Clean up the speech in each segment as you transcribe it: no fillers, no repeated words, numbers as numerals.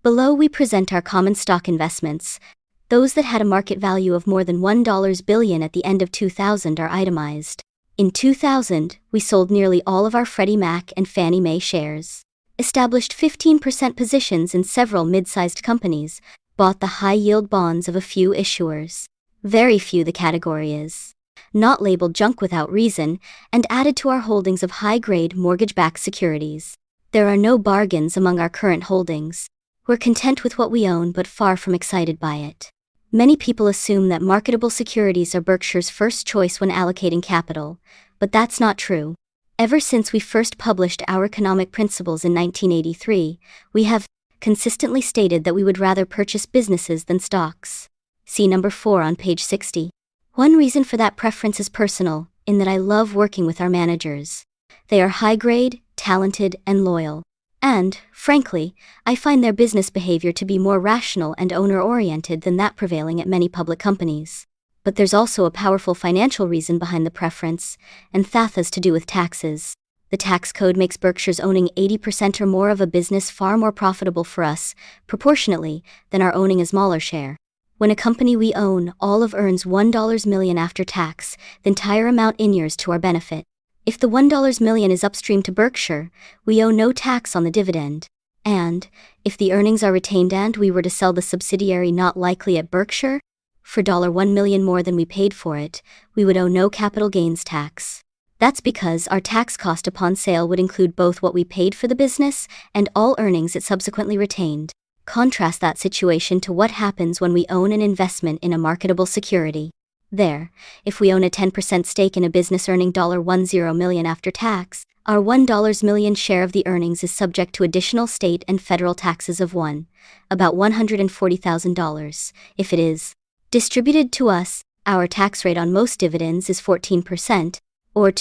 Below we present our common stock investments. Those that had a market value of more than $1 billion at the end of 2000 are itemized. In 2000, we sold nearly all of our Freddie Mac and Fannie Mae shares, established 15% positions in several mid-sized companies, bought the high-yield bonds of a few issuers, very few the category is, not labeled junk without reason, and added to our holdings of high-grade mortgage-backed securities. There are no bargains among our current holdings. We're content with what we own but far from excited by it. Many people assume that marketable securities are Berkshire's first choice when allocating capital, but that's not true. Ever since we first published our economic principles in 1983, we have consistently stated that we would rather purchase businesses than stocks. See number 4 on page 60. One reason for that preference is personal, in that I love working with our managers. They are high-grade, talented, and loyal. And, frankly, I find their business behavior to be more rational and owner-oriented than that prevailing at many public companies. But there's also a powerful financial reason behind the preference, and that has to do with taxes. The tax code makes Berkshire's owning 80% or more of a business far more profitable for us, proportionately, than our owning a smaller share. When a company we own all of earns $1 million after tax, the entire amount inures to our benefit. If the $1 million is upstream to Berkshire, we owe no tax on the dividend. And, if the earnings are retained and we were to sell the subsidiary not likely at Berkshire, for $1 million more than we paid for it, we would owe no capital gains tax. That's because our tax cost upon sale would include both what we paid for the business and all earnings it subsequently retained. Contrast that situation to what happens when we own an investment in a marketable security. There, if we own a 10% stake in a business earning $10 million after tax, our $1 million share of the earnings is subject to additional state and federal taxes of about $140,000. If it is distributed to us, our tax rate on most dividends is 14%, or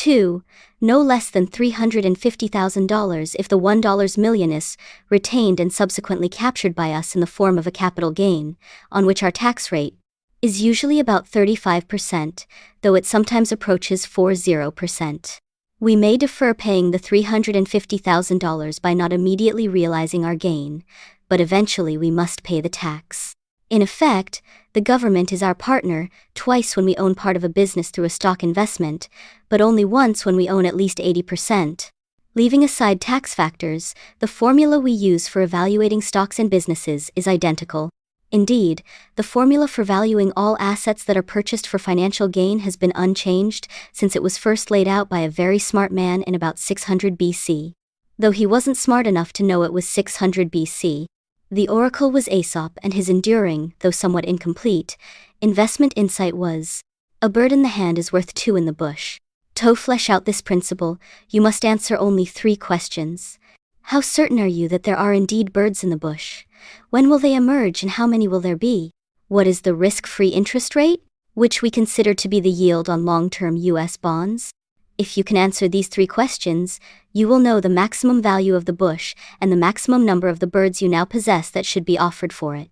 no less than $350,000 if the $1 million is retained and subsequently captured by us in the form of a capital gain, on which our tax rate is usually about 35%, though it sometimes approaches 40%. We may defer paying the $350,000 by not immediately realizing our gain, but eventually we must pay the tax. In effect, the government is our partner, twice when we own part of a business through a stock investment, but only once when we own at least 80%. Leaving aside tax factors, the formula we use for evaluating stocks and businesses is identical. Indeed, the formula for valuing all assets that are purchased for financial gain has been unchanged since it was first laid out by a very smart man in about 600 BC. Though he wasn't smart enough to know it was 600 BC. The oracle was Aesop, and his enduring, though somewhat incomplete, investment insight was, "A bird in the hand is worth 2 in the bush." To flesh out this principle, you must answer only 3 questions. How certain are you that there are indeed birds in the bush? When will they emerge and how many will there be? What is the risk-free interest rate, which we consider to be the yield on long-term U.S. bonds? If you can answer these 3 questions, you will know the maximum value of the bush and the maximum number of the birds you now possess that should be offered for it.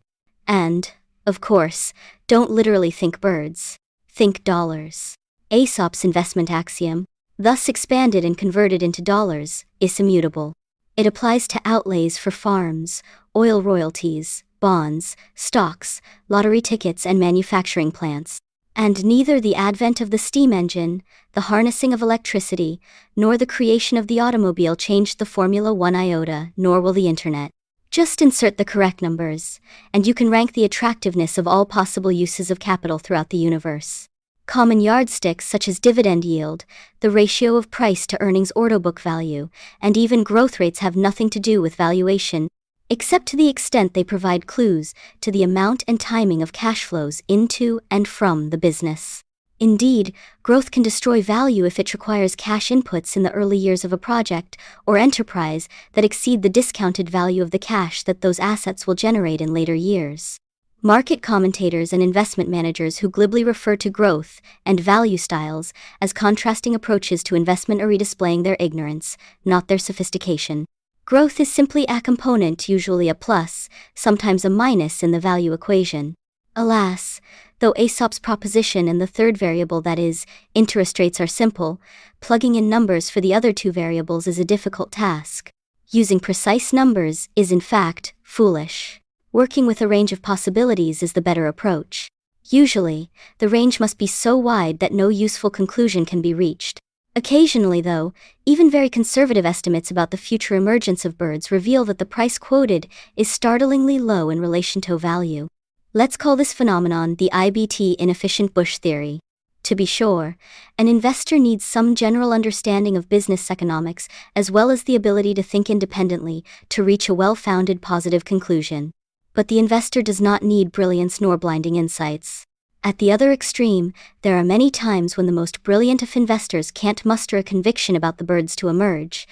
And, of course, don't literally think birds. Think dollars. Aesop's investment axiom, thus expanded and converted into dollars, is immutable. It applies to outlays for farms, oil royalties, bonds, stocks, lottery tickets and manufacturing plants. And neither the advent of the steam engine, the harnessing of electricity, nor the creation of the automobile changed the formula one iota, nor will the internet. Just insert the correct numbers, and you can rank the attractiveness of all possible uses of capital throughout the universe. Common yardsticks such as dividend yield, the ratio of price to earnings order book value, and even growth rates have nothing to do with valuation, except to the extent they provide clues to the amount and timing of cash flows into and from the business. Indeed, growth can destroy value if it requires cash inputs in the early years of a project or enterprise that exceed the discounted value of the cash that those assets will generate in later years. Market commentators and investment managers who glibly refer to growth and value styles as contrasting approaches to investment are redisplaying their ignorance, not their sophistication. Growth is simply a component, usually a plus, sometimes a minus in the value equation. Alas, though Aesop's proposition and the third variable, that is, interest rates, are simple, plugging in numbers for the other 2 variables is a difficult task. Using precise numbers is, in fact, foolish. Working with a range of possibilities is the better approach. Usually, the range must be so wide that no useful conclusion can be reached. Occasionally, though, even very conservative estimates about the future emergence of birds reveal that the price quoted is startlingly low in relation to value. Let's call this phenomenon the IBT inefficient bush theory. To be sure, an investor needs some general understanding of business economics as well as the ability to think independently to reach a well-founded positive conclusion. But the investor does not need brilliance nor blinding insights. At the other extreme, there are many times when the most brilliant of investors can't muster a conviction about the birds to emerge,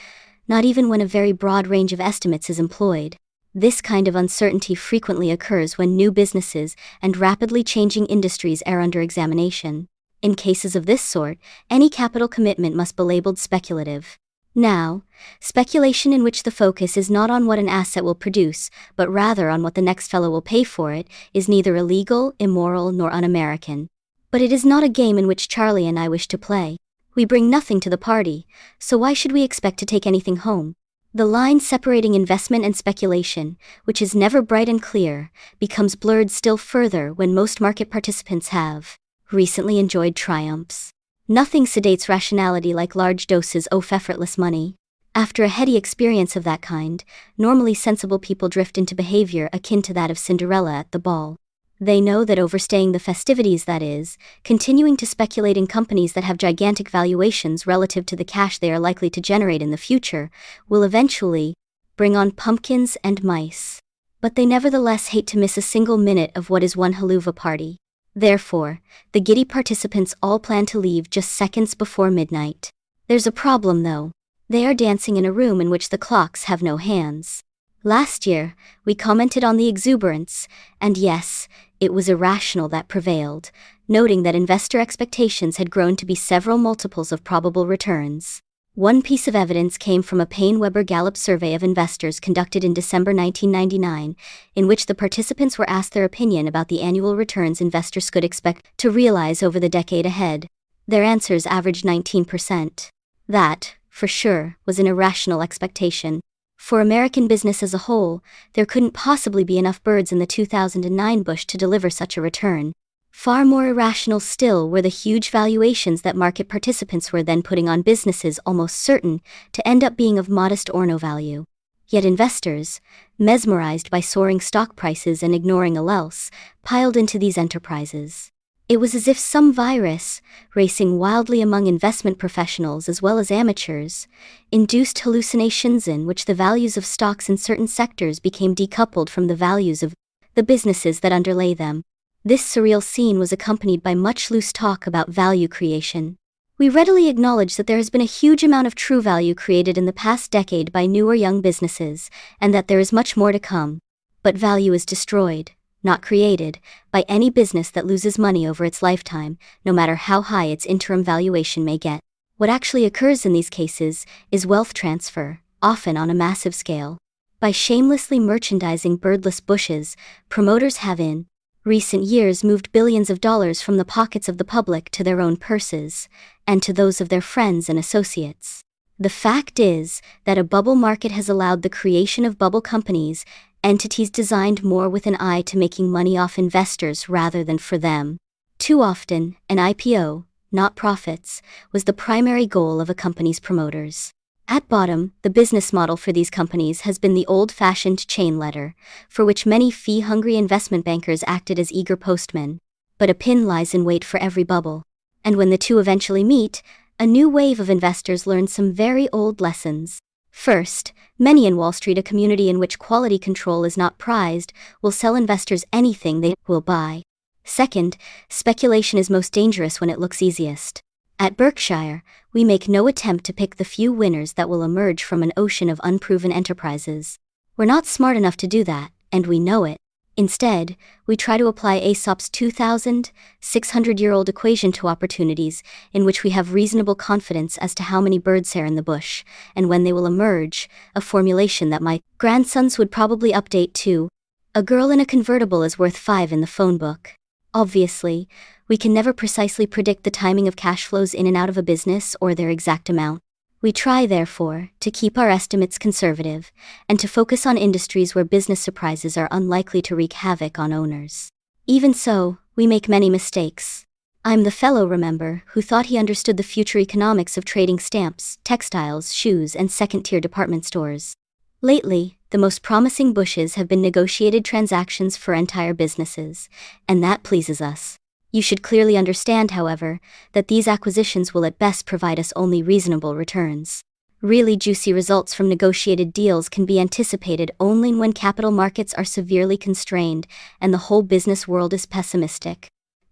not even when a very broad range of estimates is employed. This kind of uncertainty frequently occurs when new businesses and rapidly changing industries are under examination. In cases of this sort, any capital commitment must be labeled speculative. Now, speculation in which the focus is not on what an asset will produce, but rather on what the next fellow will pay for it, is neither illegal, immoral, nor un-American. But it is not a game in which Charlie and I wish to play. We bring nothing to the party, so why should we expect to take anything home? The line separating investment and speculation, which is never bright and clear, becomes blurred still further when most market participants have recently enjoyed triumphs. Nothing sedates rationality like large doses of effortless money. After a heady experience of that kind, normally sensible people drift into behavior akin to that of Cinderella at the ball. They know that overstaying the festivities, that is, continuing to speculate in companies that have gigantic valuations relative to the cash they are likely to generate in the future, will eventually bring on pumpkins and mice. But they nevertheless hate to miss a single minute of what is one haluva party. Therefore, the giddy participants all plan to leave just seconds before midnight. There's a problem though. They are dancing in a room in which the clocks have no hands. Last year, we commented on the exuberance, and yes, it was irrational that prevailed, noting that investor expectations had grown to be several multiples of probable returns. One piece of evidence came from a Paine-Webber-Gallup survey of investors conducted in December 1999, in which the participants were asked their opinion about the annual returns investors could expect to realize over the decade ahead. Their answers averaged 19%. That, for sure, was an irrational expectation. For American business as a whole, there couldn't possibly be enough birds in the 2009 bush to deliver such a return. Far more irrational still were the huge valuations that market participants were then putting on businesses almost certain to end up being of modest or no value. Yet investors, mesmerized by soaring stock prices and ignoring all else, piled into these enterprises. It was as if some virus, racing wildly among investment professionals as well as amateurs, induced hallucinations in which the values of stocks in certain sectors became decoupled from the values of the businesses that underlay them. This surreal scene was accompanied by much loose talk about value creation. We readily acknowledge that there has been a huge amount of true value created in the past decade by new or young businesses, and that there is much more to come. But value is destroyed, not created, by any business that loses money over its lifetime, no matter how high its interim valuation may get. What actually occurs in these cases is wealth transfer, often on a massive scale. By shamelessly merchandising birdless bushes, promoters have in recent years moved billions of dollars from the pockets of the public to their own purses, and to those of their friends and associates. The fact is that a bubble market has allowed the creation of bubble companies, entities designed more with an eye to making money off investors rather than for them. Too often, an IPO, not profits, was the primary goal of a company's promoters. At bottom, the business model for these companies has been the old-fashioned chain letter, for which many fee-hungry investment bankers acted as eager postmen. But a pin lies in wait for every bubble. And when the two eventually meet, a new wave of investors learn some very old lessons. First, many in Wall Street, a community in which quality control is not prized, will sell investors anything they will buy. Second, speculation is most dangerous when it looks easiest. At Berkshire, we make no attempt to pick the few winners that will emerge from an ocean of unproven enterprises. We're not smart enough to do that, and we know it. Instead, we try to apply Aesop's 2,600-year-old equation to opportunities in which we have reasonable confidence as to how many birds are in the bush, and when they will emerge, a formulation that my grandsons would probably update to, "A girl in a convertible is worth 5 in the phone book." Obviously, we can never precisely predict the timing of cash flows in and out of a business or their exact amount. We try, therefore, to keep our estimates conservative and to focus on industries where business surprises are unlikely to wreak havoc on owners. Even so, we make many mistakes. I'm the fellow, remember, who thought he understood the future economics of trading stamps, textiles, shoes, and second-tier department stores. Lately, the most promising bushes have been negotiated transactions for entire businesses, and that pleases us. You should clearly understand, however, that these acquisitions will at best provide us only reasonable returns. Really juicy results from negotiated deals can be anticipated only when capital markets are severely constrained and the whole business world is pessimistic.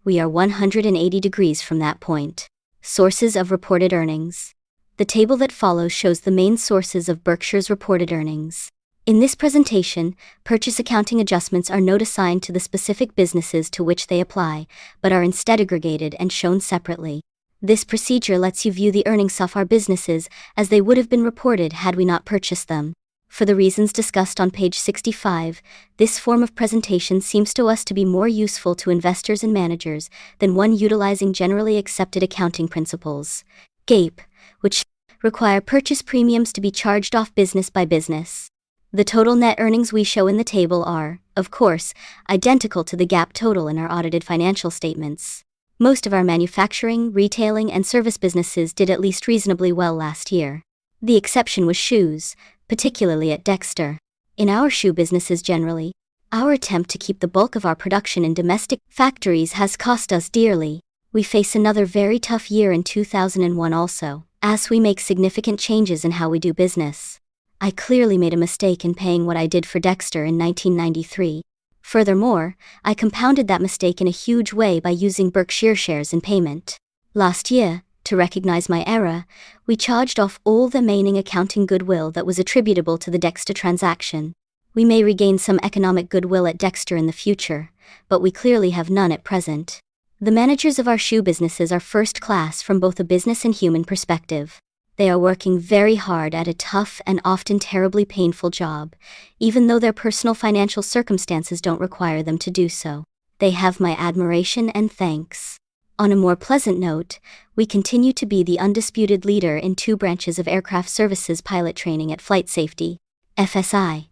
We are 180 degrees from that point. Sources of reported earnings. The table that follows shows the main sources of Berkshire's reported earnings. In this presentation, purchase accounting adjustments are not assigned to the specific businesses to which they apply, but are instead aggregated and shown separately. This procedure lets you view the earnings of our businesses as they would have been reported had we not purchased them. For the reasons discussed on page 65, this form of presentation seems to us to be more useful to investors and managers than one utilizing generally accepted accounting principles, GAAP, which require purchase premiums to be charged off business by business. The total net earnings we show in the table are, of course, identical to the GAAP total in our audited financial statements. Most of our manufacturing, retailing, and service businesses did at least reasonably well last year. The exception was shoes, particularly at Dexter. In our shoe businesses generally, our attempt to keep the bulk of our production in domestic factories has cost us dearly. We face another very tough year in 2001 also, as we make significant changes in how we do business. I clearly made a mistake in paying what I did for Dexter in 1993. Furthermore, I compounded that mistake in a huge way by using Berkshire shares in payment. Last year, to recognize my error, we charged off all the remaining accounting goodwill that was attributable to the Dexter transaction. We may regain some economic goodwill at Dexter in the future, but we clearly have none at present. The managers of our shoe businesses are first class from both a business and human perspective. They are working very hard at a tough and often terribly painful job, even though their personal financial circumstances don't require them to do so. They have my admiration and thanks. On a more pleasant note, we continue to be the undisputed leader in two branches of aircraft services pilot training at Flight Safety, FSI,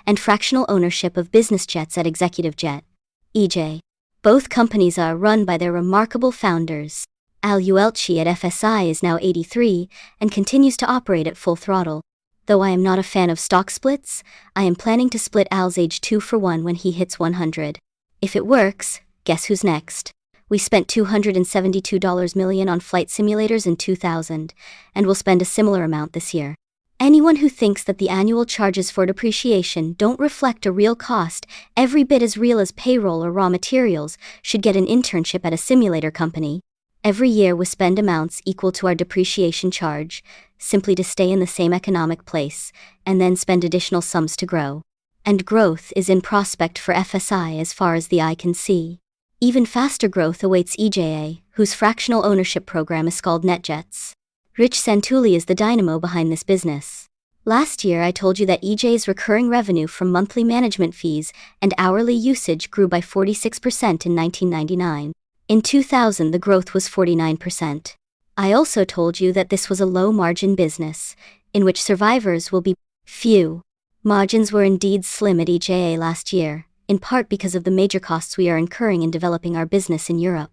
and fractional ownership of business jets at Executive Jet, EJ. Both companies are run by their remarkable founders. Al Uelchi at FSI is now 83 and continues to operate at full throttle. Though I am not a fan of stock splits, I am planning to split Al's age 2-for-1 when he hits 100. If it works, guess who's next? We spent $272 million on flight simulators in 2000, and will spend a similar amount this year. Anyone who thinks that the annual charges for depreciation don't reflect a real cost, every bit as real as payroll or raw materials, should get an internship at a simulator company. Every year we spend amounts equal to our depreciation charge, simply to stay in the same economic place, and then spend additional sums to grow. And growth is in prospect for FSI as far as the eye can see. Even faster growth awaits EJA, whose fractional ownership program is called NetJets. Rich Santulli is the dynamo behind this business. Last year I told you that EJA's recurring revenue from monthly management fees and hourly usage grew by 46% in 1999. In 2000 the growth was 49%. I also told you that this was a low-margin business, in which survivors will be few. Margins were indeed slim at EJA last year, in part because of the major costs we are incurring in developing our business in Europe.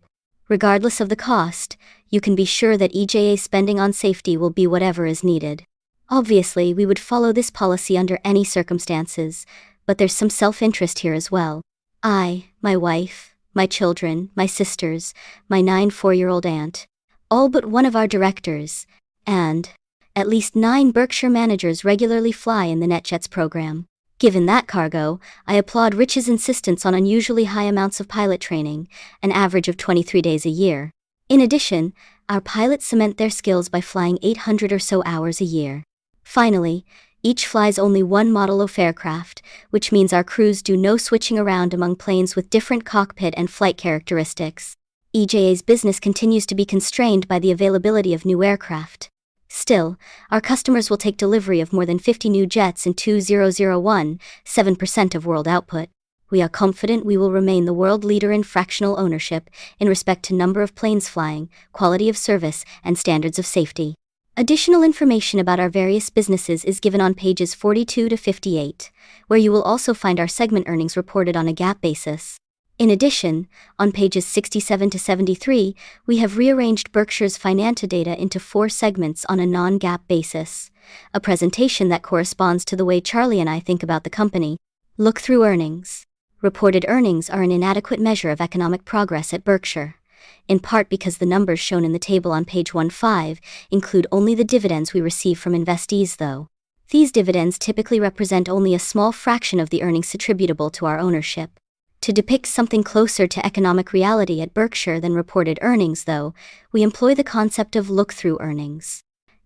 Regardless of the cost, you can be sure that EJA's spending on safety will be whatever is needed. Obviously, we would follow this policy under any circumstances, but there's some self-interest here as well. I, my wife, my children, my sisters, my 9 four-year-old aunt, all but one of our directors, and at least 9 Berkshire managers regularly fly in the NetJets program. Given that cargo, I applaud Rich's insistence on unusually high amounts of pilot training, an average of 23 days a year. In addition, our pilots cement their skills by flying 800 or so hours a year. Finally, each flies only one model of aircraft, which means our crews do no switching around among planes with different cockpit and flight characteristics. EJA's business continues to be constrained by the availability of new aircraft. Still, our customers will take delivery of more than 50 new jets in 2001, 7% of world output. We are confident we will remain the world leader in fractional ownership in respect to number of planes flying, quality of service, and standards of safety. Additional information about our various businesses is given on pages 42 to 58, where you will also find our segment earnings reported on a GAAP basis. In addition, on pages 67 to 73, we have rearranged Berkshire's financial data into 4 segments on a non-GAAP basis, a presentation that corresponds to the way Charlie and I think about the company. Look-through earnings. Reported earnings are an inadequate measure of economic progress at Berkshire, in part because the numbers shown in the table on page 15 include only the dividends we receive from investees though. These dividends typically represent only a small fraction of the earnings attributable to our ownership. To depict something closer to economic reality at Berkshire than reported earnings though, we employ the concept of look-through earnings.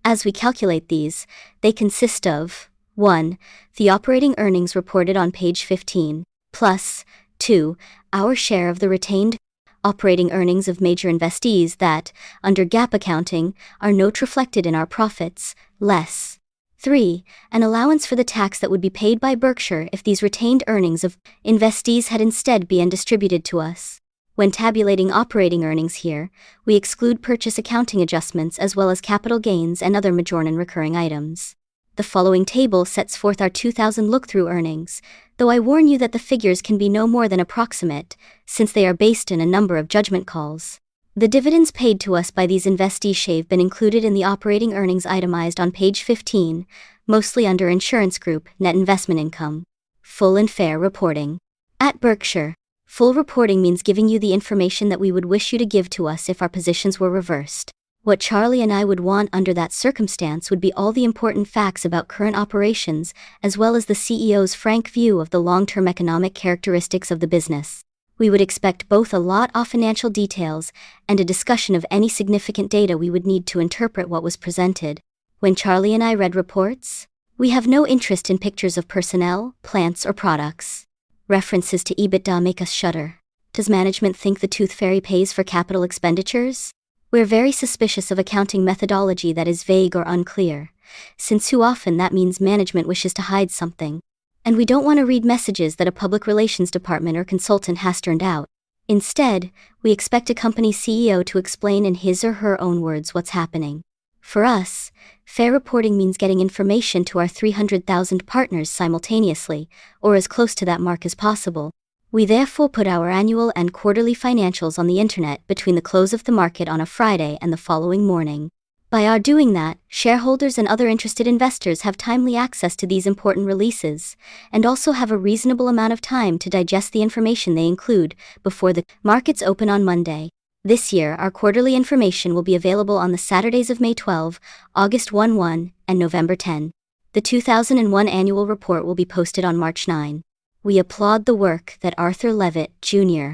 As we calculate these, they consist of 1. The operating earnings reported on page 15, plus 2. Our share of the retained operating earnings of major investees that, under GAAP accounting, are not reflected in our profits, less 3. An allowance for the tax that would be paid by Berkshire if these retained earnings of investees had instead been distributed to us. When tabulating operating earnings here, we exclude purchase accounting adjustments as well as capital gains and other major non-recurring items. The following table sets forth our 2000 look-through earnings, though I warn you that the figures can be no more than approximate, since they are based in a number of judgment calls. The dividends paid to us by these investees have been included in the operating earnings itemized on page 15, mostly under Insurance Group net investment income. Full and fair reporting. At Berkshire, full reporting means giving you the information that we would wish you to give to us if our positions were reversed. What Charlie and I would want under that circumstance would be all the important facts about current operations, as well as the CEO's frank view of the long-term economic characteristics of the business. We would expect both a lot of financial details and a discussion of any significant data we would need to interpret what was presented. When Charlie and I read reports, we have no interest in pictures of personnel, plants, or products. References to EBITDA make us shudder. Does management think the tooth fairy pays for capital expenditures? We're very suspicious of accounting methodology that is vague or unclear, since too often that means management wishes to hide something. And we don't want to read messages that a public relations department or consultant has turned out. Instead, we expect a company CEO to explain in his or her own words what's happening. For us, fair reporting means getting information to our 300,000 partners simultaneously, or as close to that mark as possible. We therefore put our annual and quarterly financials on the internet between the close of the market on a Friday and the following morning. By our doing that, shareholders and other interested investors have timely access to these important releases, and also have a reasonable amount of time to digest the information they include before the markets open on Monday. This year, our quarterly information will be available on the Saturdays of May 12, August 1, and November 10. The 2001 annual report will be posted on March 9. We applaud the work that Arthur Levitt, Jr.,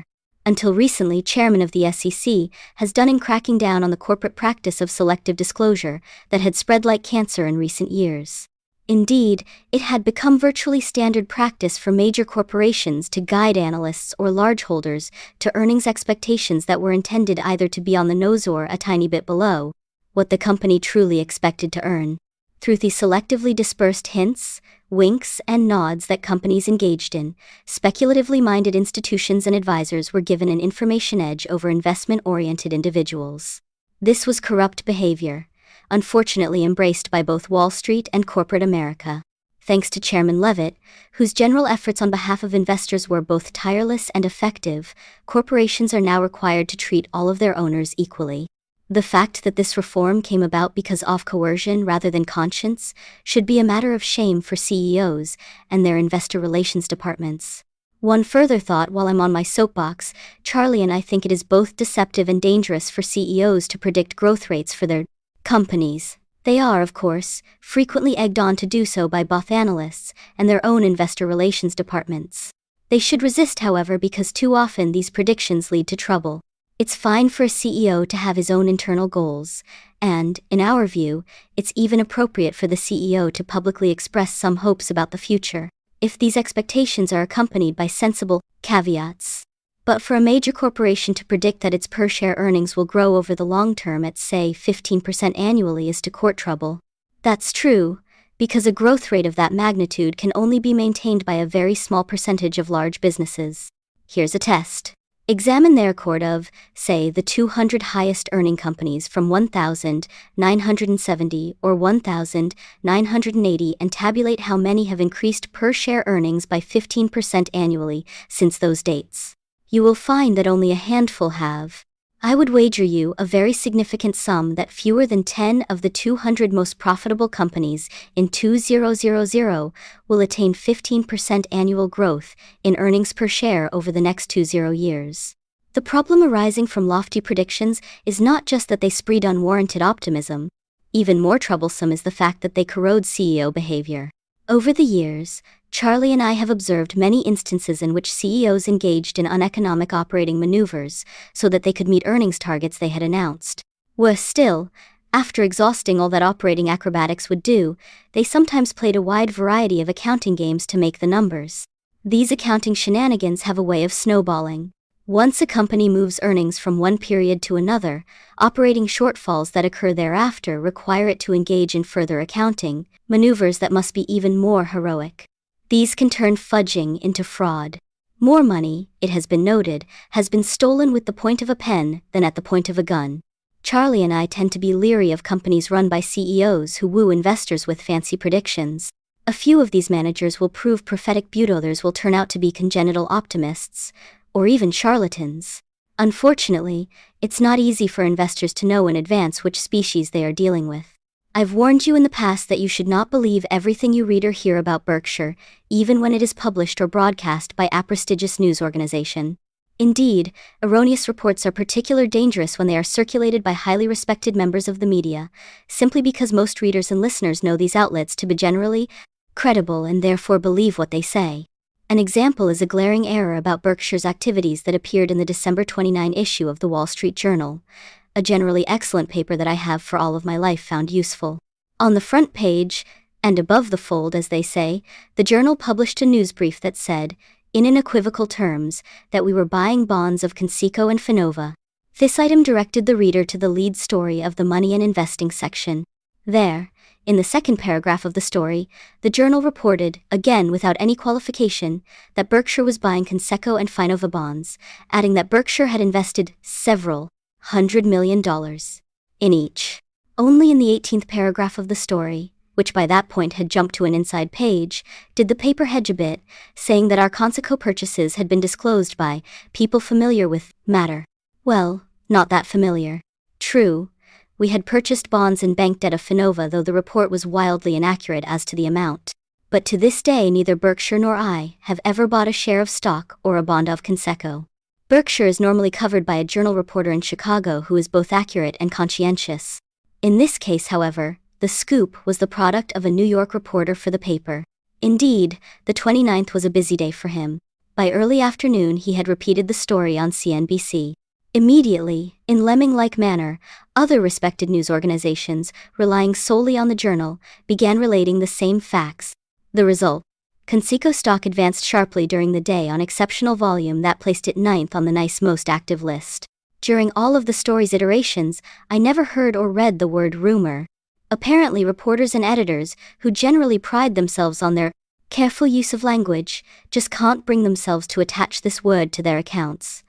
until recently chairman of the SEC, has done in cracking down on the corporate practice of selective disclosure that had spread like cancer in recent years. Indeed, it had become virtually standard practice for major corporations to guide analysts or large holders to earnings expectations that were intended either to be on the nose or a tiny bit below what the company truly expected to earn. Through the selectively dispersed hints, winks, and nods that companies engaged in, speculatively minded institutions and advisors were given an information edge over investment-oriented individuals. This was corrupt behavior, unfortunately embraced by both Wall Street and corporate America. Thanks to Chairman Levitt, whose general efforts on behalf of investors were both tireless and effective, corporations are now required to treat all of their owners equally. The fact that this reform came about because of coercion rather than conscience should be a matter of shame for CEOs and their investor relations departments. One further thought while I'm on my soapbox, Charlie and I think it is both deceptive and dangerous for CEOs to predict growth rates for their companies. They are, of course, frequently egged on to do so by both analysts and their own investor relations departments. They should resist, however, because too often these predictions lead to trouble. It's fine for a CEO to have his own internal goals, and, in our view, it's even appropriate for the CEO to publicly express some hopes about the future, if these expectations are accompanied by sensible caveats. But for a major corporation to predict that its per-share earnings will grow over the long term at, say, 15% annually is to court trouble. That's true, because a growth rate of that magnitude can only be maintained by a very small percentage of large businesses. Here's a test. Examine their record of, say, the 200 highest earning companies from 1,970 or 1,980 and tabulate how many have increased per share earnings by 15% annually since those dates. You will find that only a handful have. I would wager you a very significant sum that fewer than 10 of the 200 most profitable companies in 2000 will attain 15% annual growth in earnings per share over the next 20 years. The problem arising from lofty predictions is not just that they spread unwarranted optimism. Even more troublesome is the fact that they corrode CEO behavior. Over the years, Charlie and I have observed many instances in which CEOs engaged in uneconomic operating maneuvers so that they could meet earnings targets they had announced. Worse still, after exhausting all that operating acrobatics would do, they sometimes played a wide variety of accounting games to make the numbers. These accounting shenanigans have a way of snowballing. Once a company moves earnings from one period to another, operating shortfalls that occur thereafter require it to engage in further accounting maneuvers that must be even more heroic. These can turn fudging into fraud. More money, it has been noted, has been stolen with the point of a pen than at the point of a gun. Charlie and I tend to be leery of companies run by CEOs who woo investors with fancy predictions. A few of these managers will prove prophetic, but others will turn out to be congenital optimists, or even charlatans. Unfortunately, it's not easy for investors to know in advance which species they are dealing with. I've warned you in the past that you should not believe everything you read or hear about Berkshire, even when it is published or broadcast by a prestigious news organization. Indeed, erroneous reports are particularly dangerous when they are circulated by highly respected members of the media, simply because most readers and listeners know these outlets to be generally credible and therefore believe what they say. An example is a glaring error about Berkshire's activities that appeared in the December 29 issue of the Wall Street Journal, a generally excellent paper that I have for all of my life found useful. On the front page, and above the fold as they say, the journal published a news brief that said, in unequivocal terms, that we were buying bonds of Conseco and Finova. This item directed the reader to the lead story of the Money and Investing section. There, in the second paragraph of the story, the journal reported, again without any qualification, that Berkshire was buying Conseco and Finova bonds, adding that Berkshire had invested several $100 million in each. Only in the 18th paragraph of the story, which by that point had jumped to an inside page, did the paper hedge a bit, saying that our Conseco purchases had been disclosed by people familiar with matter. Well, not that familiar. True, we had purchased bonds and bank debt of Finova, though the report was wildly inaccurate as to the amount. But to this day neither Berkshire nor I have ever bought a share of stock or a bond of Conseco. Berkshire is normally covered by a journal reporter in Chicago who is both accurate and conscientious. In this case, however, the scoop was the product of a New York reporter for the paper. Indeed, the 29th was a busy day for him. By early afternoon he had repeated the story on CNBC. Immediately, in lemming-like manner, other respected news organizations, relying solely on the journal, began relating the same facts. The result: Conseco stock advanced sharply during the day on exceptional volume that placed it 9th on the NYSE most active list. During all of the story's iterations, I never heard or read the word rumor. Apparently reporters and editors, who generally pride themselves on their careful use of language, just can't bring themselves to attach this word to their accounts.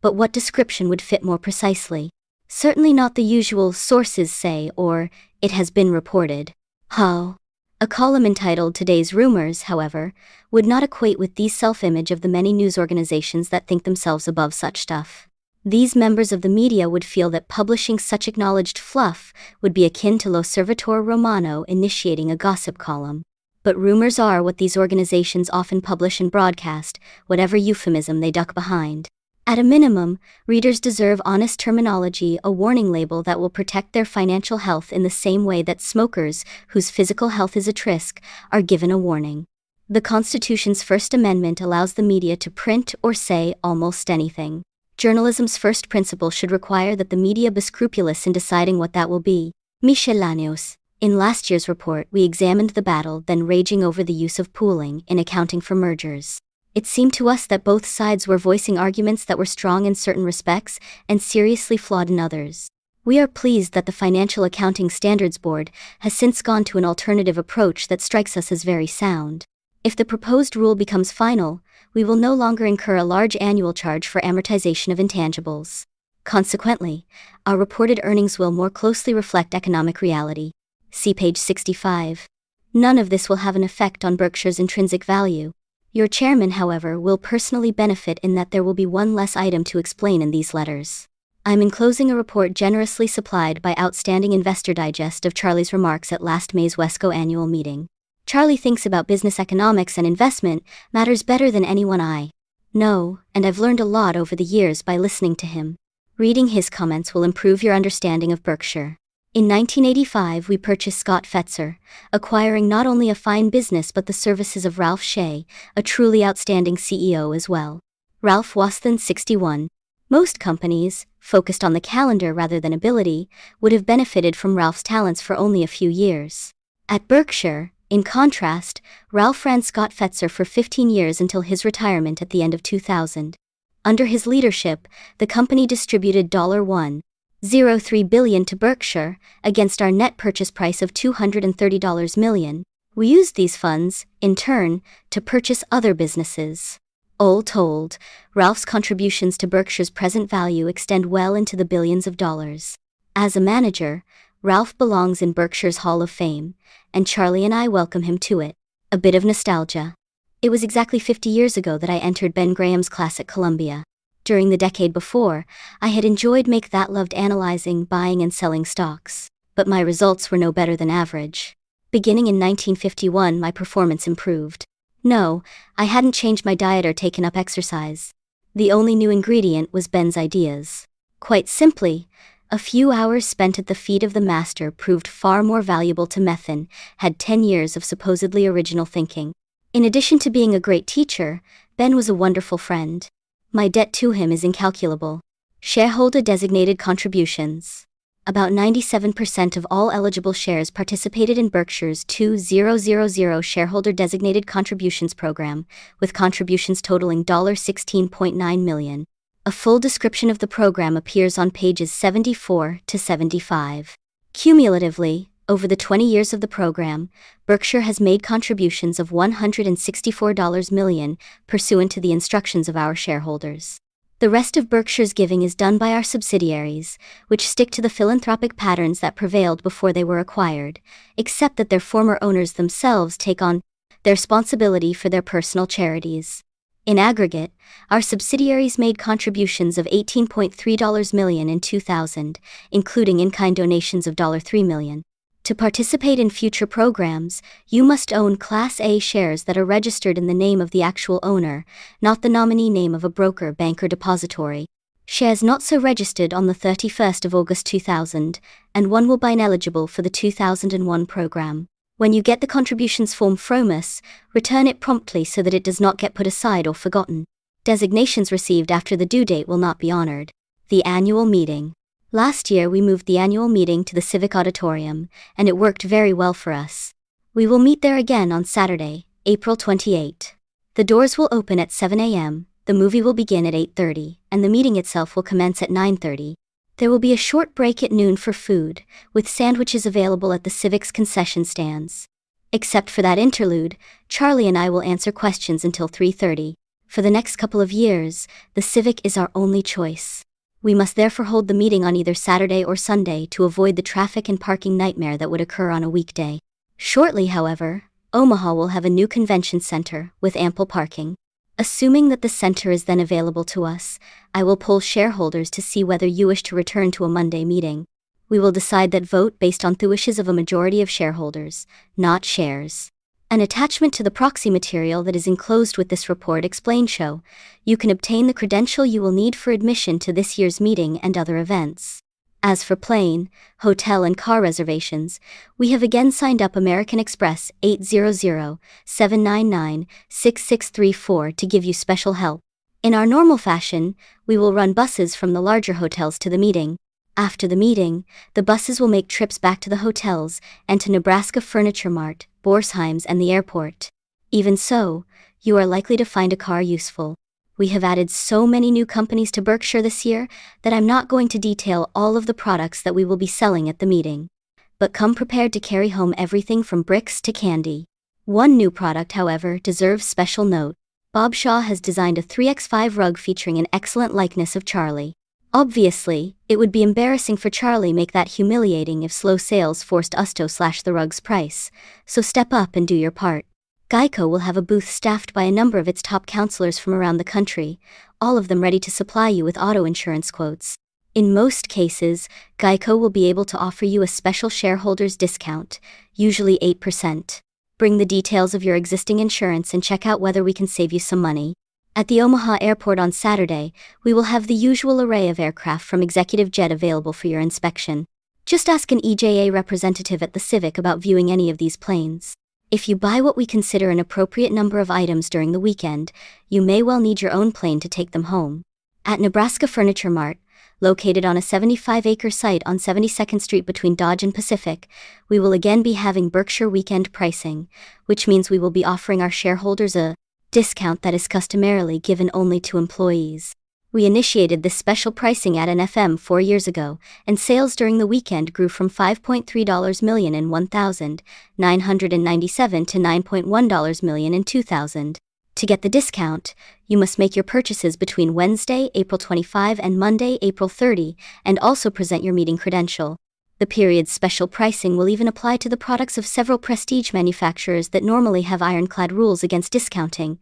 But what description would fit more precisely? Certainly not the usual sources say or it has been reported. How? A column entitled Today's Rumors, however, would not equate with the self-image of the many news organizations that think themselves above such stuff. These members of the media would feel that publishing such acknowledged fluff would be akin to L'Osservatore Romano initiating a gossip column. But rumors are what these organizations often publish and broadcast, whatever euphemism they duck behind. At a minimum, readers deserve honest terminology, a warning label that will protect their financial health in the same way that smokers, whose physical health is at risk, are given a warning. The Constitution's First Amendment allows the media to print or say almost anything. Journalism's first principle should require that the media be scrupulous in deciding what that will be. Michel Lanios. In last year's report, we examined the battle then raging over the use of pooling in accounting for mergers. It seemed to us that both sides were voicing arguments that were strong in certain respects and seriously flawed in others. We are pleased that the Financial Accounting Standards Board has since gone to an alternative approach that strikes us as very sound. If the proposed rule becomes final, we will no longer incur a large annual charge for amortization of intangibles. Consequently, our reported earnings will more closely reflect economic reality. See page 65. None of this will have an effect on Berkshire's intrinsic value. Your chairman, however, will personally benefit in that there will be one less item to explain in these letters. I'm enclosing a report generously supplied by Outstanding Investor Digest of Charlie's remarks at last May's Wesco annual meeting. Charlie thinks about business economics and investment matters better than anyone I know, and I've learned a lot over the years by listening to him. Reading his comments will improve your understanding of Berkshire. In 1985, we purchased Scott Fetzer, acquiring not only a fine business but the services of Ralph Shea, a truly outstanding CEO as well. Ralph was then 61. Most companies, focused on the calendar rather than ability, would have benefited from Ralph's talents for only a few years. At Berkshire, in contrast, Ralph ran Scott Fetzer for 15 years until his retirement at the end of 2000. Under his leadership, the company distributed $1.03 billion to Berkshire, against our net purchase price of $230 million. We used these funds, in turn, to purchase other businesses. All told, Ralph's contributions to Berkshire's present value extend well into the billions of dollars. As a manager, Ralph belongs in Berkshire's Hall of Fame, and Charlie and I welcome him to it. A bit of nostalgia. It was exactly 50 years ago that I entered Ben Graham's class at Columbia. During the decade before, I had enjoyed loved analyzing, buying and selling stocks, but my results were no better than average. Beginning in 1951, my performance improved. No, I hadn't changed my diet or taken up exercise. The only new ingredient was Ben's ideas. Quite simply, a few hours spent at the feet of the master proved far more valuable to me than had 10 years of supposedly original thinking. In addition to being a great teacher, Ben was a wonderful friend. My debt to him is incalculable. Shareholder-designated contributions. About 97% of all eligible shares participated in Berkshire's 2000 shareholder-designated contributions program, with contributions totaling $16.9 million. A full description of the program appears on pages 74 to 75. Cumulatively, over the 20 years of the program, Berkshire has made contributions of $164 million, pursuant to the instructions of our shareholders. The rest of Berkshire's giving is done by our subsidiaries, which stick to the philanthropic patterns that prevailed before they were acquired, except that their former owners themselves take on their responsibility for their personal charities. In aggregate, our subsidiaries made contributions of $18.3 million in 2000, including in-kind donations of $3 million. To participate in future programs, you must own Class A shares that are registered in the name of the actual owner, not the nominee name of a broker, bank, or depository. Shares not so registered on the 31st of August 2000, and one will be ineligible for the 2001 program. When you get the contributions form from us, return it promptly so that it does not get put aside or forgotten. Designations received after the due date will not be honored. The annual meeting. Last year we moved the annual meeting to the Civic Auditorium, and it worked very well for us. We will meet there again on Saturday, April 28. The doors will open at 7 a.m., the movie will begin at 8:30, and the meeting itself will commence at 9:30. There will be a short break at noon for food, with sandwiches available at the Civic's concession stands. Except for that interlude, Charlie and I will answer questions until 3:30. For the next couple of years, the Civic is our only choice. We must therefore hold the meeting on either Saturday or Sunday to avoid the traffic and parking nightmare that would occur on a weekday. Shortly, however, Omaha will have a new convention center, with ample parking. Assuming that the center is then available to us, I will poll shareholders to see whether you wish to return to a Monday meeting. We will decide that vote based on the wishes of a majority of shareholders, not shares. An attachment to the proxy material that is enclosed with this report explains show you can obtain the credential you will need for admission to this year's meeting and other events. As for plane, hotel and car reservations, we have again signed up American Express 800-799-6634 to give you special help. In our normal fashion, we will run buses from the larger hotels to the meeting. After the meeting, the buses will make trips back to the hotels and to Nebraska Furniture Mart, Borsheim's, and the airport. Even so, you are likely to find a car useful. We have added so many new companies to Berkshire this year that I'm not going to detail all of the products that we will be selling at the meeting. But come prepared to carry home everything from bricks to candy. One new product, however, deserves special note. Bob Shaw has designed a 3x5 rug featuring an excellent likeness of Charlie. Obviously, it would be embarrassing for Charlie make that humiliating if slow sales forced us to slash the rug's price, so step up and do your part. Geico will have a booth staffed by a number of its top counselors from around the country, all of them ready to supply you with auto insurance quotes. In most cases, Geico will be able to offer you a special shareholders discount, usually 8%. Bring the details of your existing insurance and check out whether we can save you some money. At the Omaha airport on Saturday, we will have the usual array of aircraft from Executive Jet available for your inspection. Just ask an EJA representative at the Civic about viewing any of these planes. If you buy what we consider an appropriate number of items during the weekend, you may well need your own plane to take them home. At Nebraska Furniture Mart, located on a 75-acre site on 72nd Street between Dodge and Pacific, we will again be having Berkshire weekend pricing, which means we will be offering our shareholders a discount that is customarily given only to employees. We initiated this special pricing at NFM 4 years ago, and sales during the weekend grew from $5.3 million in 1997 to $9.1 million in 2000. To get the discount, you must make your purchases between Wednesday, April 25 and Monday, April 30, and also present your meeting credential. The period's special pricing will even apply to the products of several prestige manufacturers that normally have ironclad rules against discounting,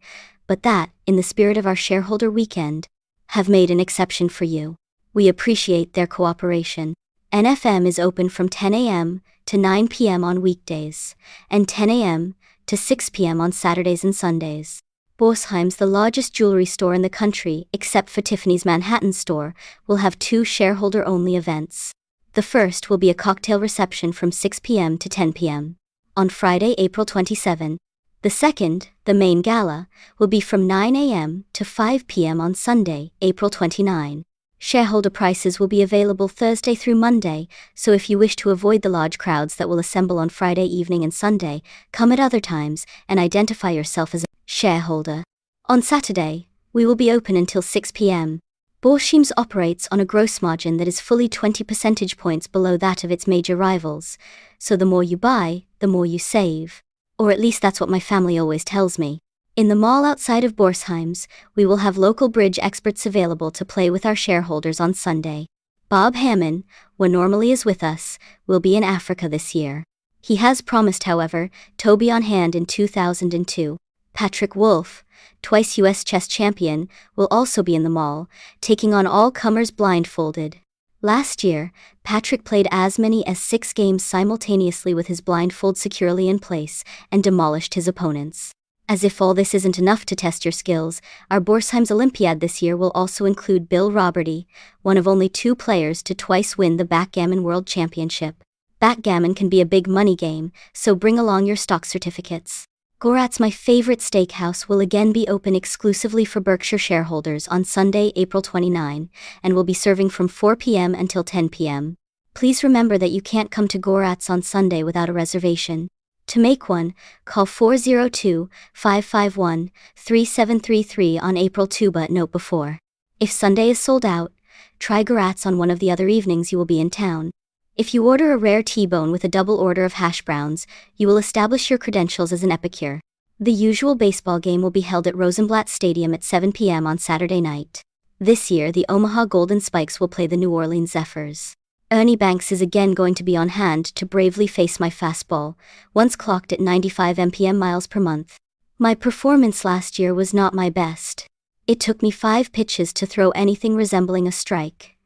but that, in the spirit of our shareholder weekend, have made an exception for you. We appreciate their cooperation. NFM is open from 10 a.m. to 9 p.m. on weekdays, and 10 a.m. to 6 p.m. on Saturdays and Sundays. Borsheim's, the largest jewelry store in the country, except for Tiffany's Manhattan store, will have 2 shareholder-only events. The first will be a cocktail reception from 6 p.m. to 10 p.m. on Friday, April 27. The second, the main gala, will be from 9 a.m. to 5 p.m. on Sunday, April 29. Shareholder prices will be available Thursday through Monday, so if you wish to avoid the large crowds that will assemble on Friday evening and Sunday, come at other times and identify yourself as a shareholder. On Saturday, we will be open until 6 p.m. Borsheim's operates on a gross margin that is fully 20 percentage points below that of its major rivals, so the more you buy, the more you save. Or at least that's what my family always tells me. In the mall outside of Borsheim's, we will have local bridge experts available to play with our shareholders on Sunday. Bob Hammond, when normally is with us, will be in Africa this year. He has promised, however, to be on hand in 2002. Patrick Wolf, twice U.S. chess champion, will also be in the mall, taking on all comers blindfolded. Last year, Patrick played as many as 6 games simultaneously with his blindfold securely in place and demolished his opponents. As if all this isn't enough to test your skills, our Borsheim's Olympiad this year will also include Bill Roberty, one of only 2 players to twice win the Backgammon World Championship. Backgammon can be a big money game, so bring along your stock certificates. Gorat's, my favorite steakhouse, will again be open exclusively for Berkshire shareholders on Sunday, April 29, and will be serving from 4 p.m. until 10 p.m. Please remember that you can't come to Gorat's on Sunday without a reservation. To make one, call 402-551-3733 on April 2, but note before. If Sunday is sold out, try Gorat's on one of the other evenings you will be in town. If you order a rare T-bone with a double order of hash browns, you will establish your credentials as an epicure. The usual baseball game will be held at Rosenblatt Stadium at 7 p.m. on Saturday night. This year, the Omaha Golden Spikes will play the New Orleans Zephyrs. Ernie Banks is again going to be on hand to bravely face my fastball, once clocked at 95 mpm miles per month. My performance last year was not my best. It took me 5 pitches to throw anything resembling a strike.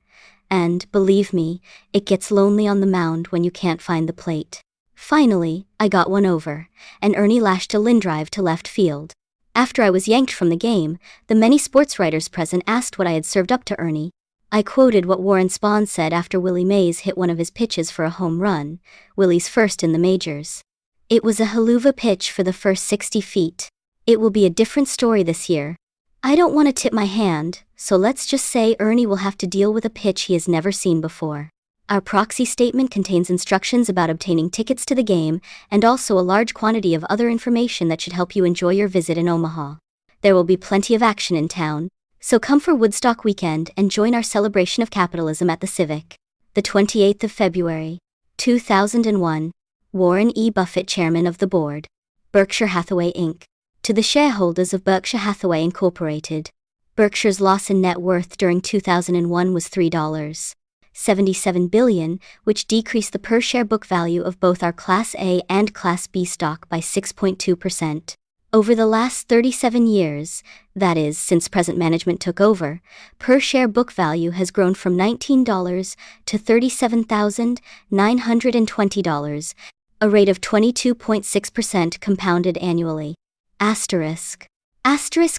And, believe me, it gets lonely on the mound when you can't find the plate. Finally, I got one over, and Ernie lashed a line drive to left field. After I was yanked from the game, the many sports writers present asked what I had served up to Ernie. I quoted what Warren Spahn said after Willie Mays hit one of his pitches for a home run, Willie's first in the majors. It was a haluva pitch for the first 60 feet. It will be a different story this year. I don't want to tip my hand, so let's just say Ernie will have to deal with a pitch he has never seen before. Our proxy statement contains instructions about obtaining tickets to the game and also a large quantity of other information that should help you enjoy your visit in Omaha. There will be plenty of action in town, so come for Woodstock weekend and join our celebration of capitalism at the Civic. The 28th of February, 2001. Warren E. Buffett, Chairman of the Board. Berkshire Hathaway Inc. To the shareholders of Berkshire Hathaway Incorporated, Berkshire's loss in net worth during 2001 was $3.77 billion, which decreased the per-share book value of both our Class A and Class B stock by 6.2%. Over the last 37 years, that is, since present management took over, per-share book value has grown from $19 to $37,920, a rate of 22.6% compounded annually. Asterisk.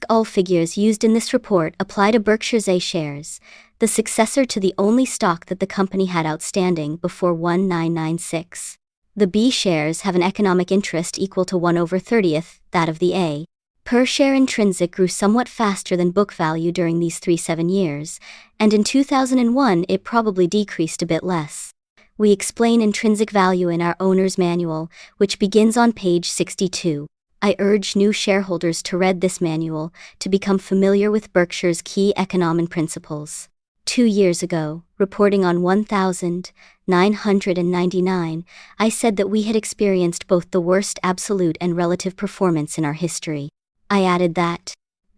All figures used in this report apply to Berkshire's A shares, the successor to the only stock that the company had outstanding before 1996. The B shares have an economic interest equal to 1/30th that of the A. Per-share intrinsic grew somewhat faster than book value during these 37 years, and in 2001 it probably decreased a bit less. We explain intrinsic value in our owner's manual, which begins on page 62. I urge new shareholders to read this manual to become familiar with Berkshire's key economic principles. 2 years ago, reporting on 1999, I said that we had experienced both the worst absolute and relative performance in our history. I added that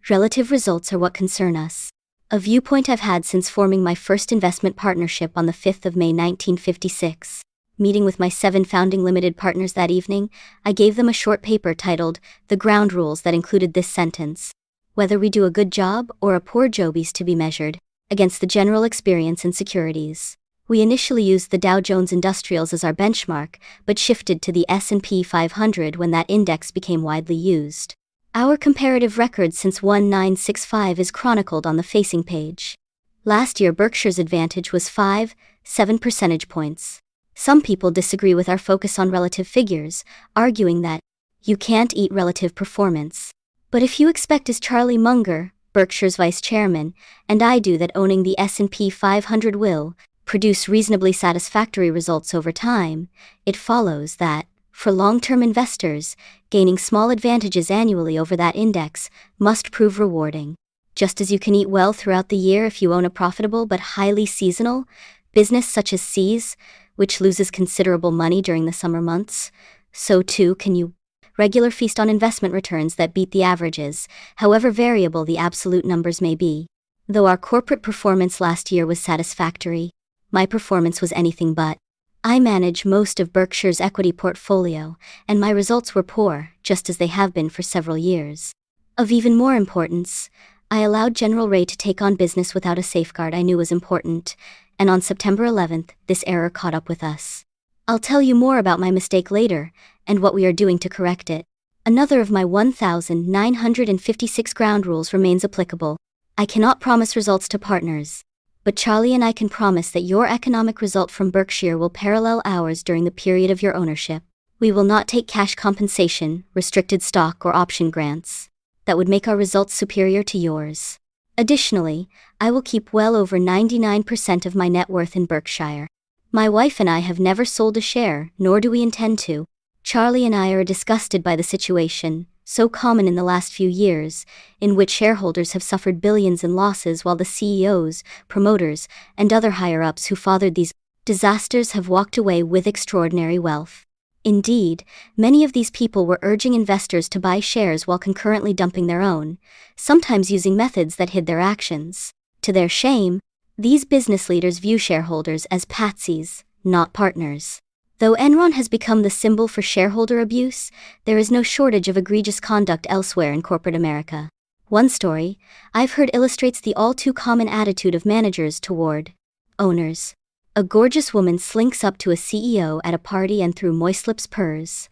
relative results are what concern us. A viewpoint I've had since forming my first investment partnership on the 5th of May 1956. Meeting with my 7 founding limited partners that evening, I gave them a short paper titled The Ground Rules that included this sentence: whether we do a good job or a poor job is to be measured against the general experience in securities. We initially used the Dow Jones Industrials as our benchmark, but shifted to the S&P 500 when that index became widely used. Our comparative record since 1965 is chronicled on the facing page. Last year Berkshire's advantage was 7 percentage points. Some people disagree with our focus on relative figures, arguing that you can't eat relative performance. But if you expect, as Charlie Munger, Berkshire's vice chairman, and I do, that owning the S&P 500 will produce reasonably satisfactory results over time, it follows that, for long-term investors, gaining small advantages annually over that index must prove rewarding. Just as you can eat well throughout the year if you own a profitable but highly seasonal business such as See's, which loses considerable money during the summer months, so too can you regular feast on investment returns that beat the averages, however variable the absolute numbers may be. Though our corporate performance last year was satisfactory, my performance was anything but. I manage most of Berkshire's equity portfolio, and my results were poor, just as they have been for several years. Of even more importance, I allowed General Ray to take on business without a safeguard I knew was important, and on September 11th, this error caught up with us. I'll tell you more about my mistake later, and what we are doing to correct it. Another of my 1956 ground rules remains applicable. I cannot promise results to partners, but Charlie and I can promise that your economic result from Berkshire will parallel ours during the period of your ownership. We will not take cash compensation, restricted stock, or option grants that would make our results superior to yours. Additionally, I will keep well over 99% of my net worth in Berkshire. My wife and I have never sold a share, nor do we intend to. Charlie and I are disgusted by the situation, so common in the last few years, in which shareholders have suffered billions in losses while the CEOs, promoters, and other higher-ups who fathered these disasters have walked away with extraordinary wealth. Indeed, many of these people were urging investors to buy shares while concurrently dumping their own, sometimes using methods that hid their actions. To their shame, these business leaders view shareholders as patsies, not partners. Though Enron has become the symbol for shareholder abuse, there is no shortage of egregious conduct elsewhere in corporate America. One story I've heard illustrates the all-too-common attitude of managers toward owners. A gorgeous woman slinks up to a CEO at a party and, through moist lips, purrs,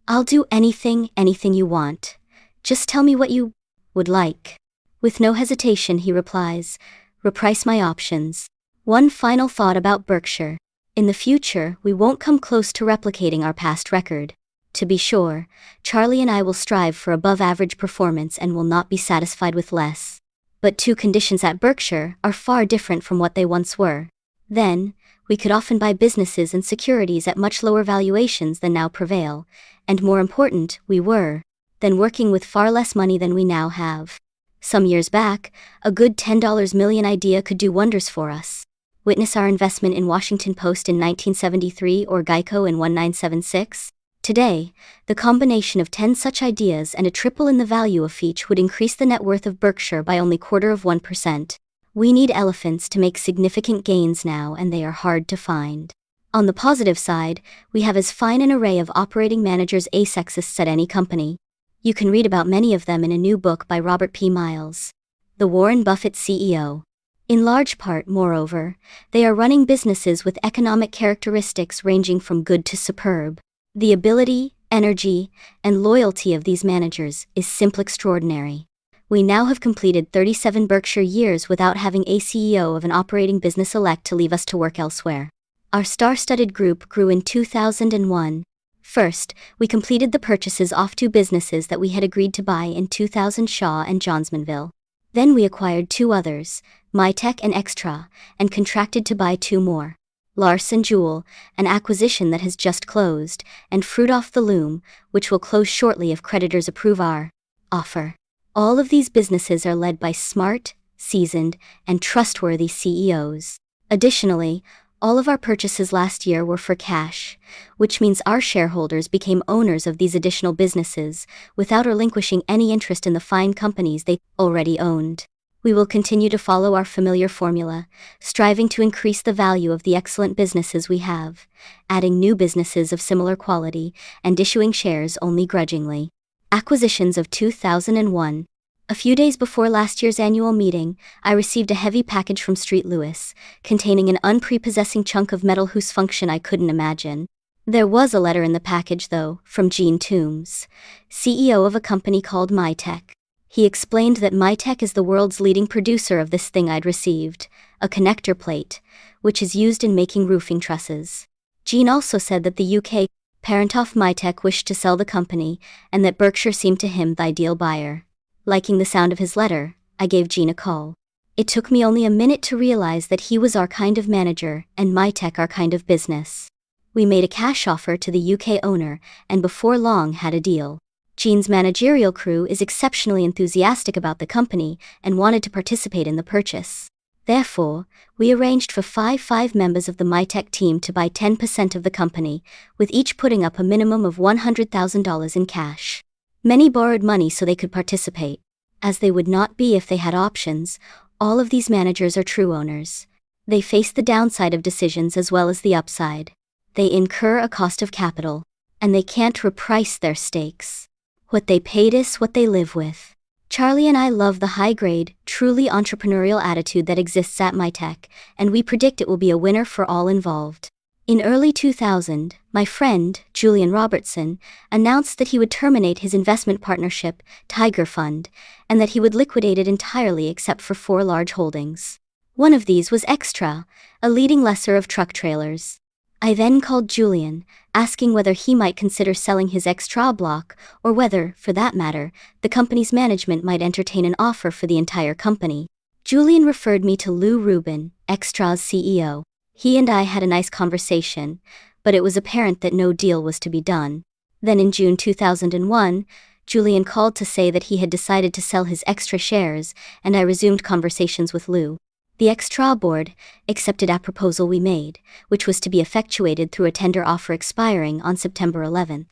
"I'll do anything you want. Just tell me what you would like." With no hesitation, he replies, "Reprice my options." One final thought about Berkshire. In the future, we won't come close to replicating our past record. To be sure, Charlie and I will strive for above-average performance and will not be satisfied with less. But 2 conditions at Berkshire are far different from what they once were. Then, we could often buy businesses and securities at much lower valuations than now prevail, and more important, we were then working with far less money than we now have. Some years back, a good $10 million idea could do wonders for us. Witness our investment in Washington Post in 1973 or Geico in 1976. Today, the combination of 10 such ideas and a triple in the value of each would increase the net worth of Berkshire by only 1/4%. We need elephants to make significant gains now, and they are hard to find. On the positive side, we have as fine an array of operating managers as exists at any company. You can read about many of them in a new book by Robert P. Miles, The Warren Buffett CEO. In large part, moreover, they are running businesses with economic characteristics ranging from good to superb. The ability, energy, and loyalty of these managers is simply extraordinary. We now have completed 37 Berkshire years without having a CEO of an operating business elect to leave us to work elsewhere. Our star-studded group grew in 2001. First, we completed the purchases off 2 businesses that we had agreed to buy in 2000, Shaw and Johnsonville. Then we acquired 2 others, Mytech and Extra, and contracted to buy 2 more. Larsen Jewel, an acquisition that has just closed, and Fruit Off the Loom, which will close shortly if creditors approve our offer. All of these businesses are led by smart, seasoned, and trustworthy CEOs. Additionally, all of our purchases last year were for cash, which means our shareholders became owners of these additional businesses without relinquishing any interest in the fine companies they already owned. We will continue to follow our familiar formula, striving to increase the value of the excellent businesses we have, adding new businesses of similar quality, and issuing shares only grudgingly. Acquisitions of 2001. A few days before last year's annual meeting, I received a heavy package from Street Lewis, containing an unprepossessing chunk of metal whose function I couldn't imagine. There was a letter in the package, though, from Gene Toombs, CEO of a company called Mytech. He explained that Mytech is the world's leading producer of this thing I'd received, a connector plate, which is used in making roofing trusses. Gene also said that the UK parent of Mytech wished to sell the company, and that Berkshire seemed to him the ideal buyer. Liking the sound of his letter, I gave Gene a call. It took me only a minute to realize that he was our kind of manager, and Mytech our kind of business. We made a cash offer to the UK owner, and before long had a deal. Gene's managerial crew is exceptionally enthusiastic about the company and wanted to participate in the purchase. Therefore, we arranged for 5 members of the Mytech team to buy 10% of the company, with each putting up a minimum of $100,000 in cash. Many borrowed money so they could participate. As they would not be if they had options, all of these managers are true owners. They face the downside of decisions as well as the upside. They incur a cost of capital, and they can't reprice their stakes. What they paid is what they live with. Charlie and I love the high-grade, truly entrepreneurial attitude that exists at Mytech, and we predict it will be a winner for all involved. In early 2000, my friend, Julian Robertson, announced that he would terminate his investment partnership, Tiger Fund, and that he would liquidate it entirely except for 4 large holdings. One of these was Extra, a leading lessor of truck trailers. I then called Julian, asking whether he might consider selling his Extra block, or whether, for that matter, the company's management might entertain an offer for the entire company. Julian referred me to Lou Rubin, Extra's CEO. He and I had a nice conversation, but it was apparent that no deal was to be done. Then in June 2001, Julian called to say that he had decided to sell his Extra shares, and I resumed conversations with Lou. The Extra board accepted a proposal we made, which was to be effectuated through a tender offer expiring on September 11th.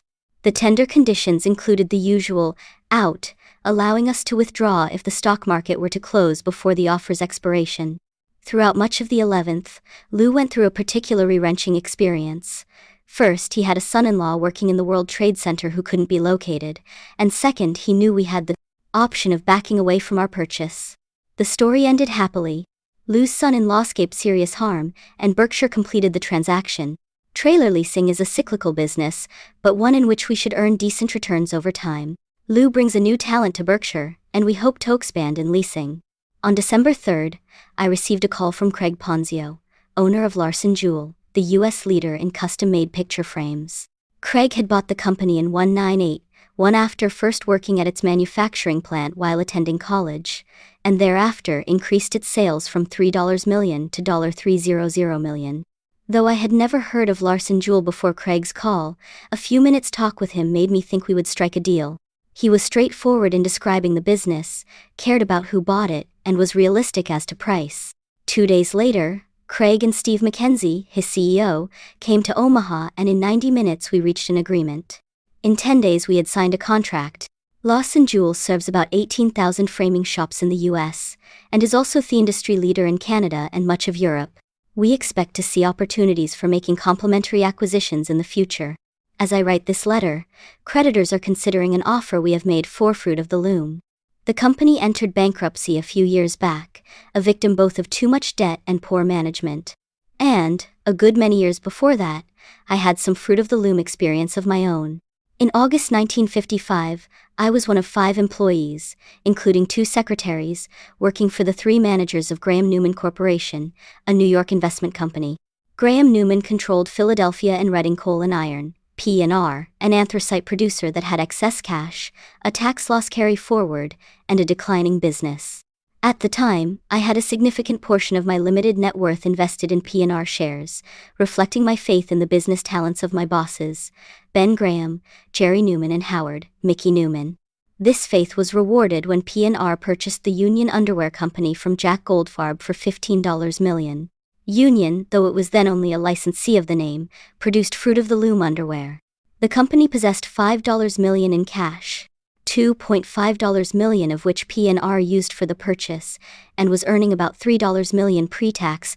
The tender conditions included the usual out, allowing us to withdraw if the stock market were to close before the offer's expiration. Throughout much of the 11th, Lou went through a particularly wrenching experience. First, he had a son-in-law working in the World Trade Center who couldn't be located, and second, he knew we had the option of backing away from our purchase. The story ended happily. Lou's son-in-law escaped serious harm, and Berkshire completed the transaction. Trailer leasing is a cyclical business, but one in which we should earn decent returns over time. Lou brings a new talent to Berkshire, and we hope to expand in leasing. On December 3rd, I received a call from Craig Ponzio, owner of Larsen Jewel, the U.S. leader in custom-made picture frames. Craig had bought the company in 1981 after first working at its manufacturing plant while attending college, and thereafter increased its sales from $3 million to $300 million. Though I had never heard of Larsen Jewel before Craig's call, a few minutes' talk with him made me think we would strike a deal. He was straightforward in describing the business, cared about who bought it, and was realistic as to price. 2 days later, Craig and Steve McKenzie, his CEO, came to Omaha, and in 90 minutes we reached an agreement. In 10 days we had signed a contract. Lawson Jewels serves about 18,000 framing shops in the US, and is also the industry leader in Canada and much of Europe. We expect to see opportunities for making complementary acquisitions in the future. As I write this letter, creditors are considering an offer we have made for Fruit of the Loom. The company entered bankruptcy a few years back, a victim both of too much debt and poor management. And, a good many years before that, I had some Fruit of the Loom experience of my own. In August 1955, I was one of 5 employees, including 2 secretaries, working for the 3 managers of Graham Newman Corporation, a New York investment company. Graham Newman controlled Philadelphia and Reading Coal and Iron, P&R, an anthracite producer that had excess cash, a tax loss carry forward, and a declining business. At the time, I had a significant portion of my limited net worth invested in P&R shares, reflecting my faith in the business talents of my bosses, Ben Graham, Jerry Newman and Howard, Mickey Newman. This faith was rewarded when P&R purchased the Union Underwear Company from Jack Goldfarb for $15 million. Union, though it was then only a licensee of the name, produced Fruit of the Loom underwear. The company possessed $5 million in cash, $2.5 million of which P&R used for the purchase, and was earning about $3 million pre-tax,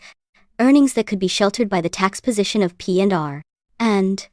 earnings that could be sheltered by the tax position of P&R. And,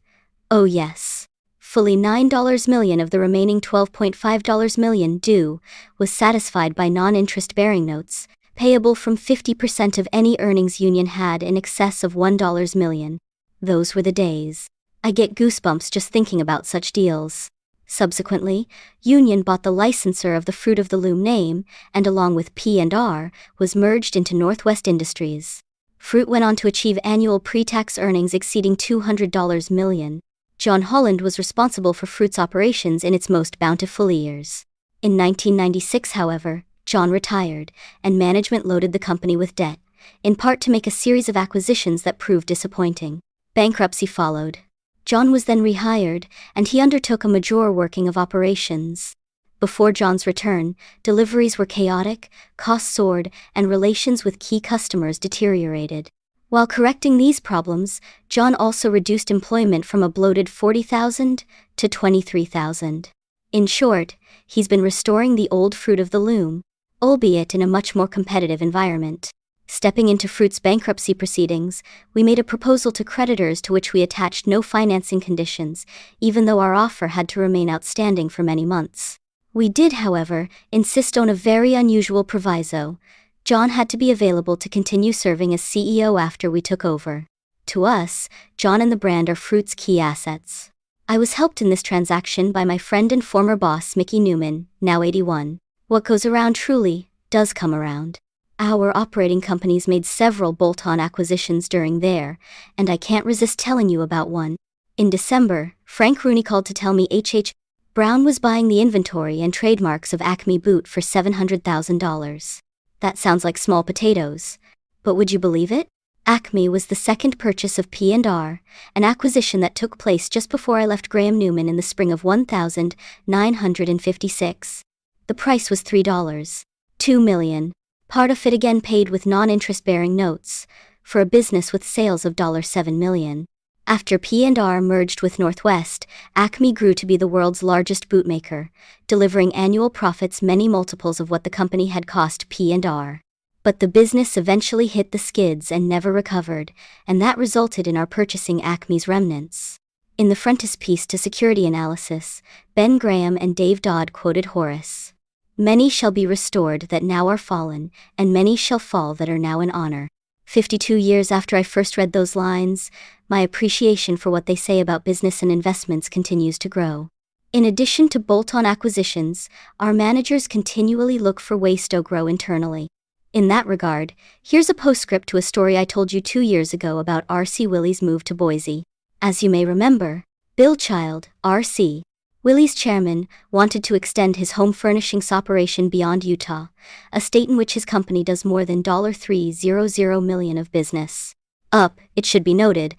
oh yes, fully $9 million of the remaining $12.5 million due was satisfied by non-interest-bearing notes, payable from 50% of any earnings Union had in excess of $1 million. Those were the days. I get goosebumps just thinking about such deals. Subsequently, Union bought the licensor of the Fruit of the Loom name, and along with P&R, was merged into Northwest Industries. Fruit went on to achieve annual pre-tax earnings exceeding $200 million. John Holland was responsible for Fruit's operations in its most bountiful years. In 1996, however, John retired, and management loaded the company with debt, in part to make a series of acquisitions that proved disappointing. Bankruptcy followed. John was then rehired, and he undertook a major working of operations. Before John's return, deliveries were chaotic, costs soared, and relations with key customers deteriorated. While correcting these problems, John also reduced employment from a bloated 40,000 to 23,000. In short, he's been restoring the old Fruit of the Loom, albeit in a much more competitive environment. Stepping into Fruit's bankruptcy proceedings, we made a proposal to creditors to which we attached no financing conditions, even though our offer had to remain outstanding for many months. We did, however, insist on a very unusual proviso. John had to be available to continue serving as CEO after we took over. To us, John and the brand are Fruit's key assets. I was helped in this transaction by my friend and former boss Mickey Newman, now 81. What goes around truly does come around. Our operating companies made several bolt-on acquisitions during there, and I can't resist telling you about one. In December, Frank Rooney called to tell me H.H. Brown was buying the inventory and trademarks of Acme Boot for $700,000. That sounds like small potatoes. But would you believe it? Acme was the second purchase of P&R, an acquisition that took place just before I left Graham Newman in the spring of 1956. The price was $3.2 million. Part of it again paid with non-interest-bearing notes, for a business with sales of $7 million. After P&R merged with Northwest, Acme grew to be the world's largest bootmaker, delivering annual profits many multiples of what the company had cost P&R. But the business eventually hit the skids and never recovered, and that resulted in our purchasing Acme's remnants. In the frontispiece to Security Analysis, Ben Graham and Dave Dodd quoted Horace. Many shall be restored that now are fallen, and many shall fall that are now in honor. 52 years after I first read those lines, my appreciation for what they say about business and investments continues to grow. In addition to bolt-on acquisitions, our managers continually look for ways to grow internally. In that regard, here's a postscript to a story I told you 2 years ago about R.C. Willey's move to Boise. As you may remember, Bill Child, R.C., Willey's chairman, wanted to extend his home furnishings operation beyond Utah, a state in which his company does more than $300 million of business. Up, it should be noted,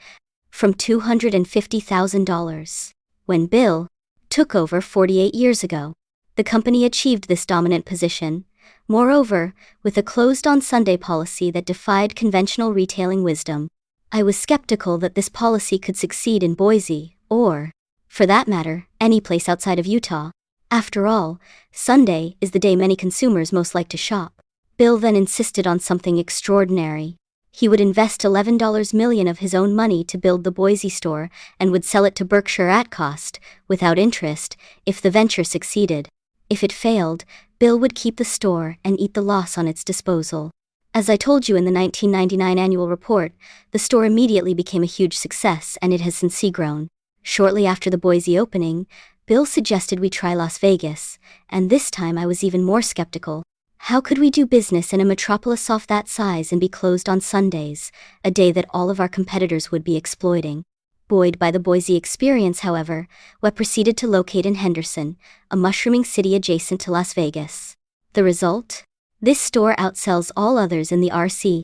from $250,000. When Bill took over 48 years ago, the company achieved this dominant position, moreover, with a closed-on-Sunday policy that defied conventional retailing wisdom. I was skeptical that this policy could succeed in Boise, or For that matter, any place outside of Utah. After all, Sunday is the day many consumers most like to shop. Bill then insisted on something extraordinary. He would invest $11 million of his own money to build the Boise store and would sell it to Berkshire at cost, without interest, if the venture succeeded. If it failed, Bill would keep the store and eat the loss on its disposal. As I told you in the 1999 annual report, the store immediately became a huge success and it has since grown. Shortly after the Boise opening, Bill suggested we try Las Vegas, and this time I was even more skeptical. How could we do business in a metropolis of that size and be closed on Sundays, a day that all of our competitors would be exploiting? Buoyed by the Boise experience, however, we proceeded to locate in Henderson, a mushrooming city adjacent to Las Vegas. The result? This store outsells all others in the RC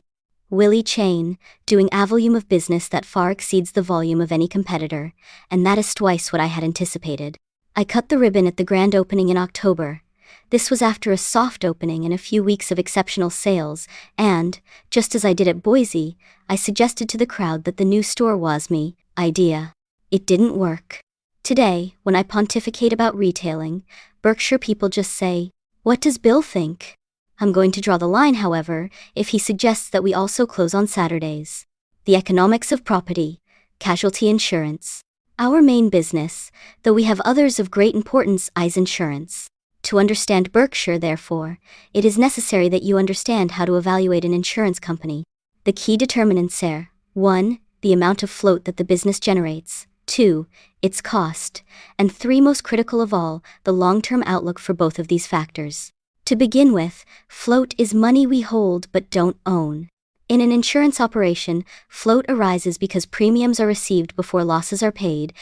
Willey chain, doing a volume of business that far exceeds the volume of any competitor, and that is twice what I had anticipated. I cut the ribbon at the grand opening in October. This was after a soft opening and a few weeks of exceptional sales, and, just as I did at Boise, I suggested to the crowd that the new store was my idea. It didn't work. Today, when I pontificate about retailing, Berkshire people just say, "What does Bill think?" I'm going to draw the line, however, if he suggests that we also close on Saturdays. The economics of property, casualty insurance. Our main business, though we have others of great importance, is insurance. To understand Berkshire, therefore, it is necessary that you understand how to evaluate an insurance company. The key determinants are 1. The amount of float that the business generates, 2. Its cost, and 3. Most critical of all, the long-term outlook for both of these factors. To begin with, float is money we hold but don't own. In an insurance operation, float arises because premiums are received before losses are paid,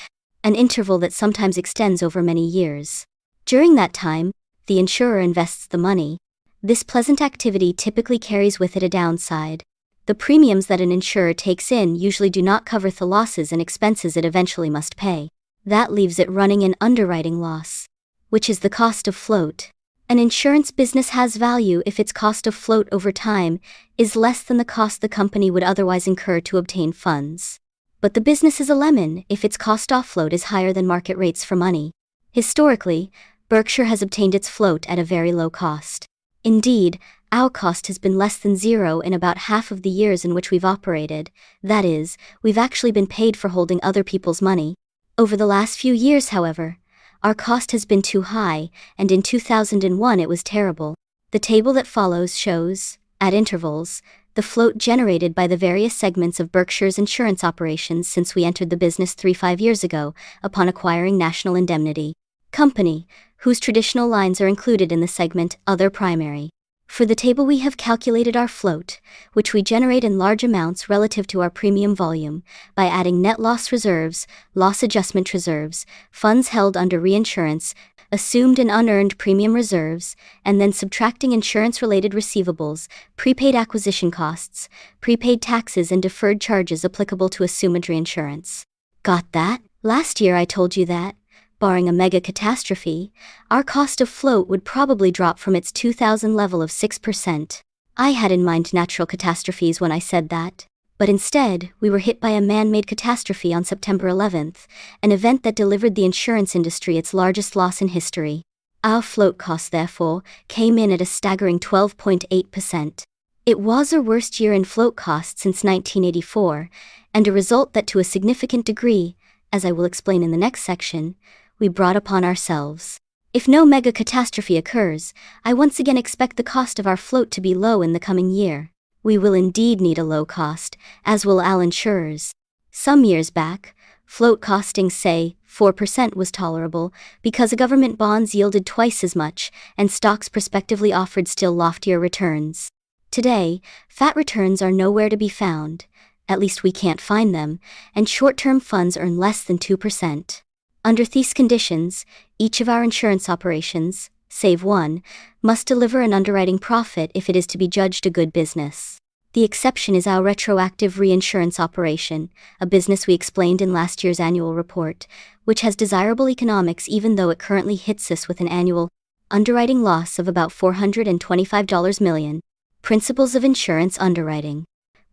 an interval that sometimes extends over many years. During that time, the insurer invests the money. This pleasant activity typically carries with it a downside. The premiums that an insurer takes in usually do not cover the losses and expenses it eventually must pay. That leaves it running an underwriting loss, which is the cost of float. An insurance business has value if its cost of float over time is less than the cost the company would otherwise incur to obtain funds. But the business is a lemon if its cost of float is higher than market rates for money. Historically, Berkshire has obtained its float at a very low cost. Indeed, our cost has been less than zero in about half of the years in which we've operated. That is, we've actually been paid for holding other people's money. Over the last few years, however, our cost has been too high, and in 2001 it was terrible. The table that follows shows, at intervals, the float generated by the various segments of Berkshire's insurance operations since we entered the business 5 years ago, upon acquiring National Indemnity Company, whose traditional lines are included in the segment Other Primary. For the table we have calculated our float, which we generate in large amounts relative to our premium volume, by adding net loss reserves, loss adjustment reserves, funds held under reinsurance, assumed and unearned premium reserves, and then subtracting insurance-related receivables, prepaid acquisition costs, prepaid taxes and deferred charges applicable to assumed reinsurance. Got that? Last year I told you that, barring a mega catastrophe, our cost of float would probably drop from its 2000 level of 6%. I had in mind natural catastrophes when I said that, but instead, we were hit by a man-made catastrophe on September 11th, an event that delivered the insurance industry its largest loss in history. Our float cost, therefore, came in at a staggering 12.8%. It was our worst year in float cost since 1984, and a result that to a significant degree, as I will explain in the next section, we brought upon ourselves. If no mega catastrophe occurs, I once again expect the cost of our float to be low in the coming year. We will indeed need a low cost, as will all insurers. Some years back, float costing, say, 4% was tolerable, because government bonds yielded twice as much, and stocks prospectively offered still loftier returns. Today, fat returns are nowhere to be found, at least we can't find them, and short-term funds earn less than 2%. Under these conditions, each of our insurance operations, save one, must deliver an underwriting profit if it is to be judged a good business. The exception is our retroactive reinsurance operation, a business we explained in last year's annual report, which has desirable economics even though it currently hits us with an annual underwriting loss of about $425 million. Principles of insurance underwriting.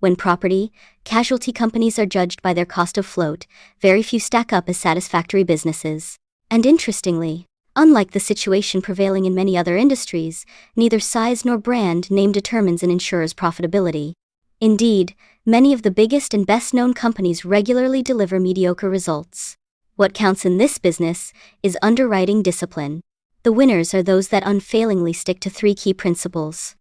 When property, casualty companies are judged by their cost of float, very few stack up as satisfactory businesses. And interestingly, unlike the situation prevailing in many other industries, neither size nor brand name determines an insurer's profitability. Indeed, many of the biggest and best-known companies regularly deliver mediocre results. What counts in this business is underwriting discipline. The winners are those that unfailingly stick to three key principles.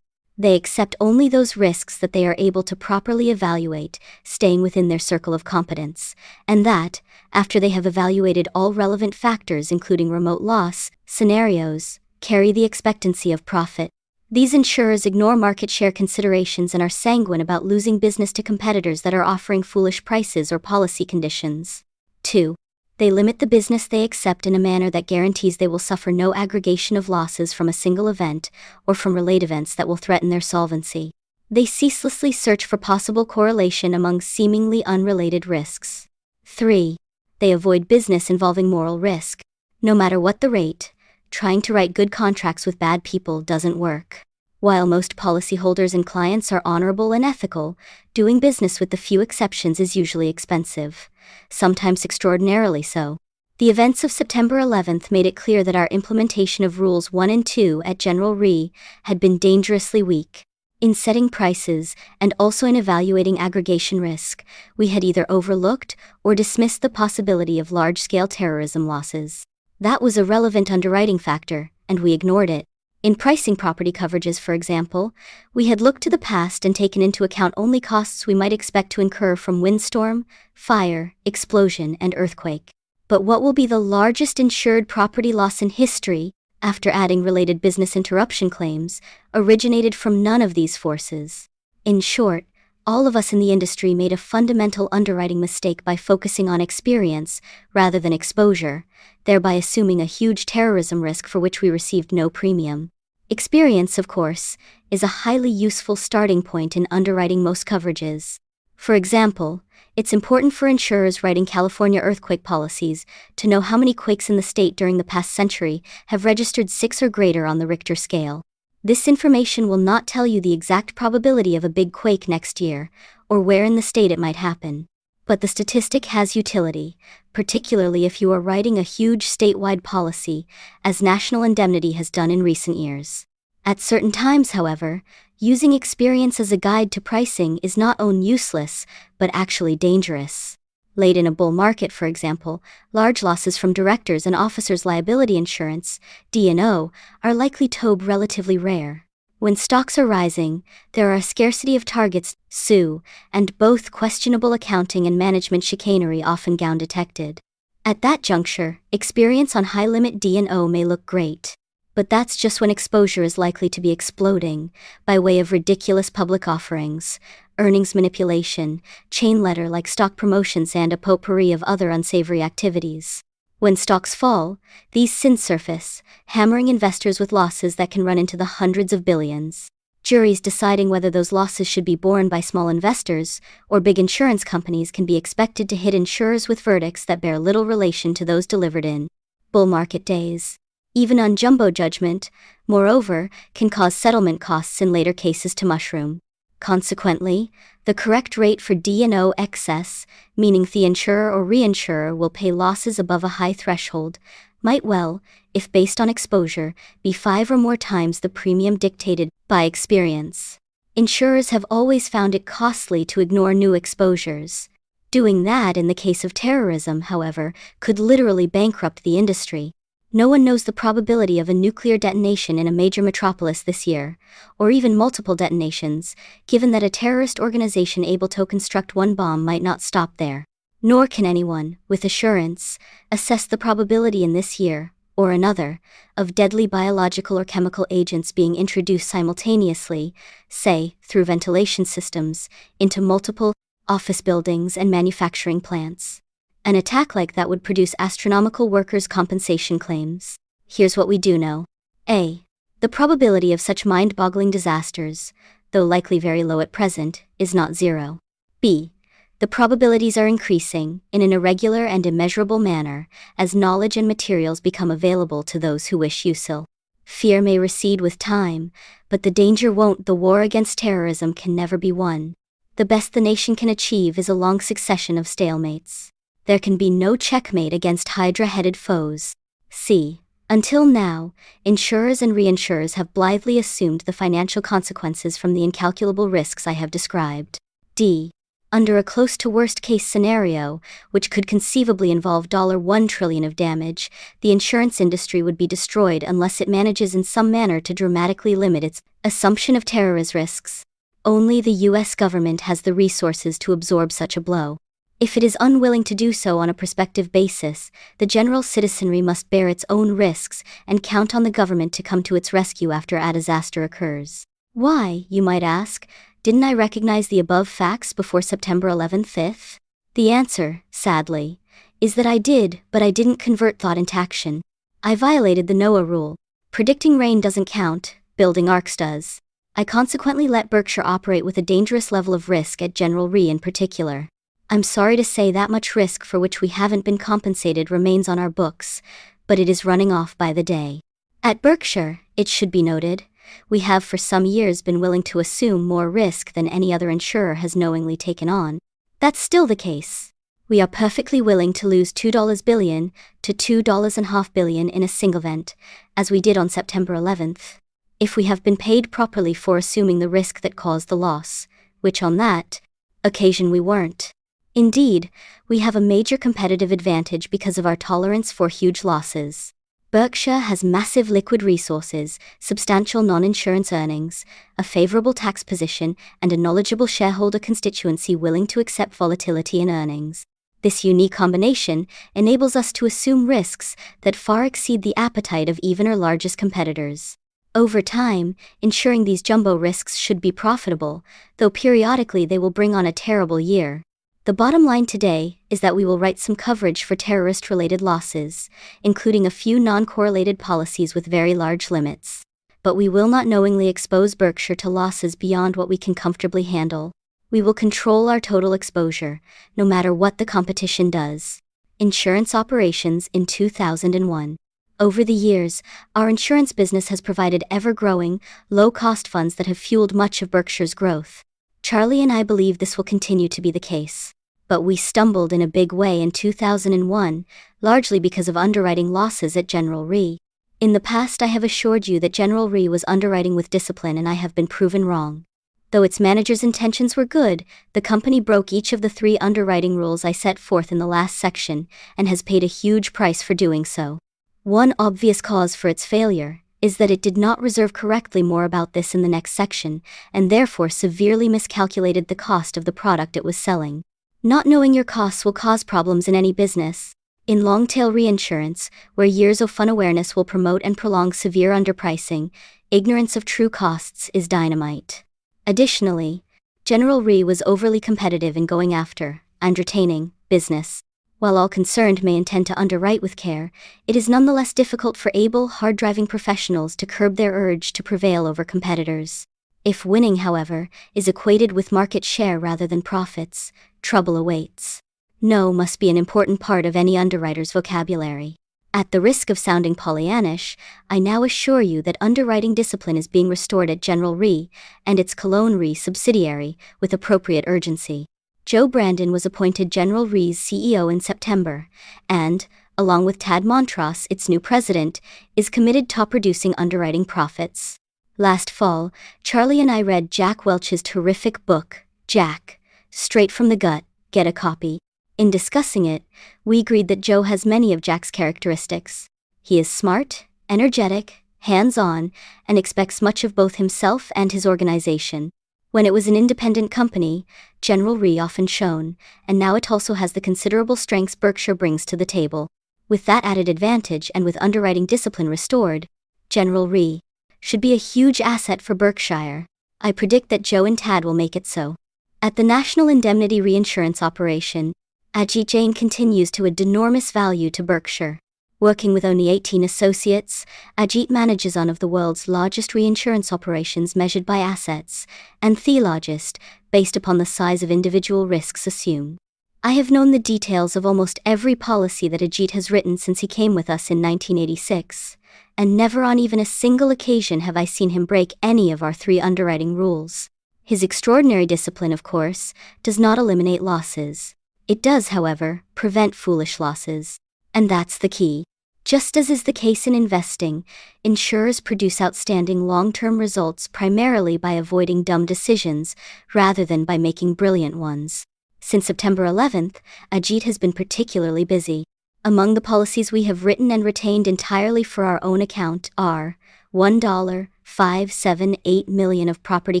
They accept only those risks that they are able to properly evaluate, staying within their circle of competence, and that, after they have evaluated all relevant factors including remote loss scenarios, carry the expectancy of profit. These insurers ignore market share considerations and are sanguine about losing business to competitors that are offering foolish prices or policy conditions. 2. They limit the business they accept in a manner that guarantees they will suffer no aggregation of losses from a single event or from related events that will threaten their solvency. They ceaselessly search for possible correlation among seemingly unrelated risks. 3. They avoid business involving moral risk. No matter what the rate, trying to write good contracts with bad people doesn't work. While most policyholders and clients are honorable and ethical, doing business with the few exceptions is usually expensive, sometimes extraordinarily so. The events of September 11th made it clear that our implementation of Rules 1 and 2 at General Re had been dangerously weak. In setting prices, and also in evaluating aggregation risk, we had either overlooked or dismissed the possibility of large-scale terrorism losses. That was a relevant underwriting factor, and we ignored it. In pricing property coverages, for example, we had looked to the past and taken into account only costs we might expect to incur from windstorm, fire, explosion, and earthquake. But what will be the largest insured property loss in history, after adding related business interruption claims, originated from none of these forces? In short, all of us in the industry made a fundamental underwriting mistake by focusing on experience rather than exposure, thereby assuming a huge terrorism risk for which we received no premium. Experience, of course, is a highly useful starting point in underwriting most coverages. For example, it's important for insurers writing California earthquake policies to know how many quakes in the state during the past century have registered 6 or greater on the Richter scale. This information will not tell you the exact probability of a big quake next year, or where in the state it might happen. But the statistic has utility, particularly if you are writing a huge statewide policy, as National Indemnity has done in recent years. At certain times, however, using experience as a guide to pricing is not only useless, but actually dangerous. Late in a bull market, for example, large losses from directors' and officers' liability insurance, D&O, are likely to be relatively rare. When stocks are rising, there are a scarcity of targets, SU, and both questionable accounting and management chicanery often go undetected. At that juncture, experience on high-limit D&O may look great. But that's just when exposure is likely to be exploding, by way of ridiculous public offerings, earnings manipulation, chain letter like stock promotions, and a potpourri of other unsavory activities. When stocks fall, these sins surface, hammering investors with losses that can run into the hundreds of billions. Juries deciding whether those losses should be borne by small investors or big insurance companies can be expected to hit insurers with verdicts that bear little relation to those delivered in bull market days. Even on jumbo judgment, moreover, can cause settlement costs in later cases to mushroom. Consequently, the correct rate for D&O excess, meaning the insurer or reinsurer will pay losses above a high threshold, might well, if based on exposure, be 5 or more times the premium dictated by experience. Insurers have always found it costly to ignore new exposures. Doing that in the case of terrorism, however, could literally bankrupt the industry. No one knows the probability of a nuclear detonation in a major metropolis this year, or even multiple detonations, given that a terrorist organization able to construct one bomb might not stop there. Nor can anyone, with assurance, assess the probability in this year, or another, of deadly biological or chemical agents being introduced simultaneously, say, through ventilation systems, into multiple office buildings and manufacturing plants. An attack like that would produce astronomical workers' compensation claims. Here's what we do know. A. The probability of such mind-boggling disasters, though likely very low at present, is not zero. B. The probabilities are increasing, in an irregular and immeasurable manner, as knowledge and materials become available to those who wish useful. Fear may recede with time, but the danger won't. The war against terrorism can never be won. The best the nation can achieve is a long succession of stalemates. There can be no checkmate against hydra-headed foes. C. Until now, insurers and reinsurers have blithely assumed the financial consequences from the incalculable risks I have described. D. Under a close to worst-case scenario, which could conceivably involve $1 trillion of damage, the insurance industry would be destroyed unless it manages in some manner to dramatically limit its assumption of terrorism risks. Only the U.S. government has the resources to absorb such a blow. If it is unwilling to do so on a prospective basis, the general citizenry must bear its own risks and count on the government to come to its rescue after a disaster occurs. Why, you might ask, didn't I recognize the above facts before September 11th? The answer, sadly, is that I did, but I didn't convert thought into action. I violated the Noah rule. Predicting rain doesn't count, building arcs does. I consequently let Berkshire operate with a dangerous level of risk at General Re in particular. I'm sorry to say that much risk for which we haven't been compensated remains on our books, but it is running off by the day. At Berkshire, it should be noted, we have for some years been willing to assume more risk than any other insurer has knowingly taken on. That's still the case. We are perfectly willing to lose $2 billion to $2.5 billion in a single event, as we did on September 11th, if we have been paid properly for assuming the risk that caused the loss, which on that occasion we weren't. Indeed, we have a major competitive advantage because of our tolerance for huge losses. Berkshire has massive liquid resources, substantial non-insurance earnings, a favorable tax position, and a knowledgeable shareholder constituency willing to accept volatility in earnings. This unique combination enables us to assume risks that far exceed the appetite of even our largest competitors. Over time, insuring these jumbo risks should be profitable, though periodically they will bring on a terrible year. The bottom line today is that we will write some coverage for terrorist-related losses, including a few non-correlated policies with very large limits. But we will not knowingly expose Berkshire to losses beyond what we can comfortably handle. We will control our total exposure, no matter what the competition does. Insurance operations in 2001. Over the years, our insurance business has provided ever-growing, low-cost funds that have fueled much of Berkshire's growth. Charlie and I believe this will continue to be the case. But we stumbled in a big way in 2001, largely because of underwriting losses at General Re. In the past I have assured you that General Re was underwriting with discipline, and I have been proven wrong. Though its manager's intentions were good, the company broke each of the 3 underwriting rules I set forth in the last section, and has paid a huge price for doing so. One obvious cause for its failure is that it did not reserve correctly. More about this in the next section, and therefore severely miscalculated the cost of the product it was selling. Not knowing your costs will cause problems in any business. In long-tail reinsurance, where years of fund awareness will promote and prolong severe underpricing, ignorance of true costs is dynamite. Additionally, General Re was overly competitive in going after and retaining business. While all concerned may intend to underwrite with care, it is nonetheless difficult for able, hard-driving professionals to curb their urge to prevail over competitors. If winning, however, is equated with market share rather than profits, trouble awaits. No must be an important part of any underwriter's vocabulary. At the risk of sounding Pollyannish, I now assure you that underwriting discipline is being restored at General Re and its Cologne Re subsidiary with appropriate urgency. Joe Brandon was appointed General Re's CEO in September, and, along with Tad Montross, its new president, is committed to producing underwriting profits. Last fall, Charlie and I read Jack Welch's terrific book, Jack, Straight from the Gut. Get a copy. In discussing it, we agreed that Joe has many of Jack's characteristics. He is smart, energetic, hands-on, and expects much of both himself and his organization. When it was an independent company, General Re often shone, and now it also has the considerable strengths Berkshire brings to the table. With that added advantage and with underwriting discipline restored, General Re should be a huge asset for Berkshire. I predict that Joe and Tad will make it so. At the National Indemnity Reinsurance operation, Ajit Jain continues to add enormous value to Berkshire. Working with only 18 associates, Ajit manages one of the world's largest reinsurance operations measured by assets, and the largest, based upon the size of individual risks assumed. I have known the details of almost every policy that Ajit has written since he came with us in 1986, and never on even a single occasion have I seen him break any of our 3 underwriting rules. His extraordinary discipline, of course, does not eliminate losses. It does, however, prevent foolish losses. And that's the key. Just as is the case in investing, insurers produce outstanding long-term results primarily by avoiding dumb decisions rather than by making brilliant ones. Since September 11th, Ajit has been particularly busy. Among the policies we have written and retained entirely for our own account are $1.578 million of property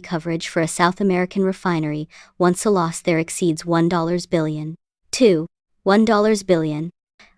coverage for a South American refinery once a loss there exceeds $1 billion. 2. $1 billion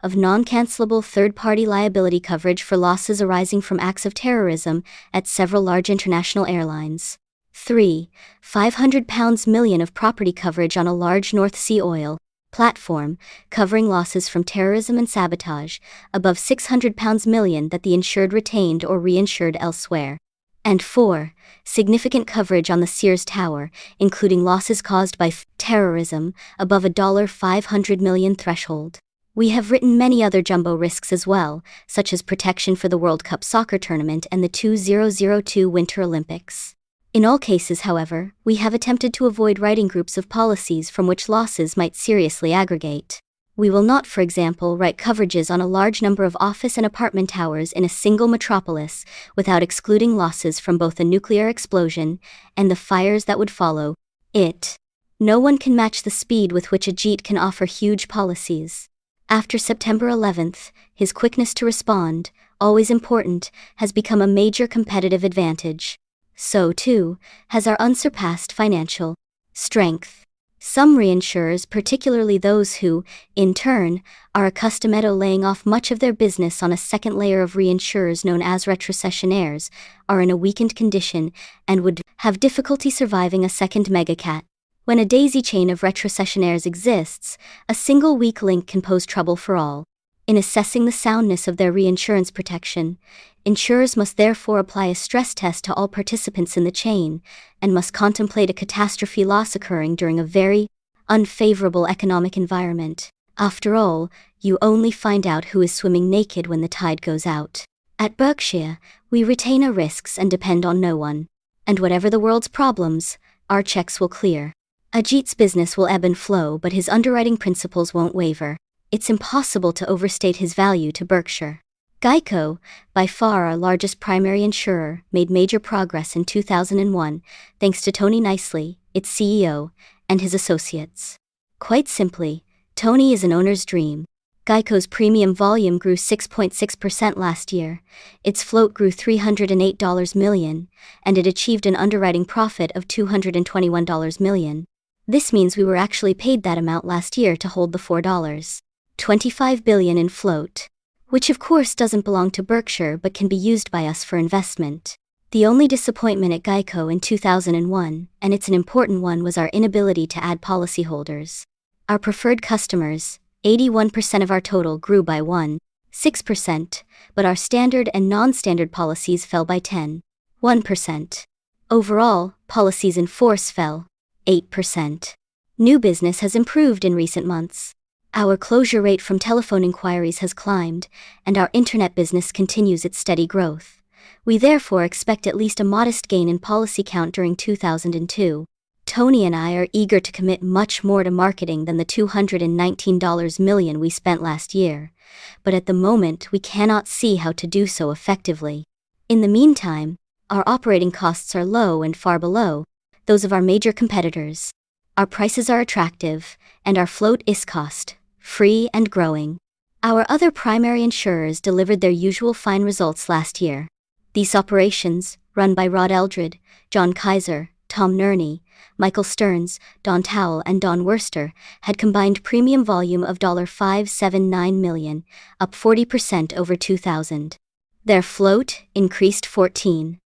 of non-cancelable third-party liability coverage for losses arising from acts of terrorism at several large international airlines. 3. £500 million of property coverage on a large North Sea oil platform, covering losses from terrorism and sabotage, above £600 million that the insured retained or reinsured elsewhere. And 4. Significant coverage on the Sears Tower, including losses caused by terrorism, above a $500 million threshold. We have written many other jumbo risks as well, such as protection for the World Cup soccer tournament and the 2002 Winter Olympics. In all cases, however, we have attempted to avoid writing groups of policies from which losses might seriously aggregate. We will not, for example, write coverages on a large number of office and apartment towers in a single metropolis without excluding losses from both a nuclear explosion and the fires that would follow it. No one can match the speed with which Ajit can offer huge policies. After September 11th, his quickness to respond, always important, has become a major competitive advantage. So, too, has our unsurpassed financial strength. Some reinsurers, particularly those who, in turn, are accustomed to laying off much of their business on a second layer of reinsurers known as retrocessionaires, are in a weakened condition and would have difficulty surviving a second megacat. When a daisy chain of retrocessionaires exists, a single weak link can pose trouble for all. In assessing the soundness of their reinsurance protection, insurers must therefore apply a stress test to all participants in the chain, and must contemplate a catastrophe loss occurring during a very unfavorable economic environment. After all, you only find out who is swimming naked when the tide goes out. At Berkshire, we retain our risks and depend on no one. And whatever the world's problems, our checks will clear. Ajit's business will ebb and flow, but his underwriting principles won't waver. It's impossible to overstate his value to Berkshire. Geico, by far our largest primary insurer, made major progress in 2001, thanks to Tony Nicely, its CEO, and his associates. Quite simply, Tony is an owner's dream. Geico's premium volume grew 6.6% last year, its float grew $308 million, and it achieved an underwriting profit of $221 million. This means we were actually paid that amount last year to hold the $4.25 billion in float, which of course doesn't belong to Berkshire but can be used by us for investment. The only disappointment at Geico in 2001, and it's an important one, was our inability to add policyholders. Our preferred customers, 81% of our total, grew by 1.6%, but our standard and non-standard policies fell by 10.1%. Overall, policies in force fell 8%. New business has improved in recent months. Our closure rate from telephone inquiries has climbed, and our internet business continues its steady growth. We therefore expect at least a modest gain in policy count during 2002. Tony and I are eager to commit much more to marketing than the $219 million we spent last year, but at the moment we cannot see how to do so effectively. In the meantime, our operating costs are low and far below those of our major competitors. Our prices are attractive, and our float is cost-free and growing. Our other primary insurers delivered their usual fine results last year. These operations, run by Rod Eldred, John Kaiser, Tom Nerney, Michael Stearns, Don Towell and Don Worster, had combined premium volume of $579 million, up 40% over 2000. Their float increased 14.5%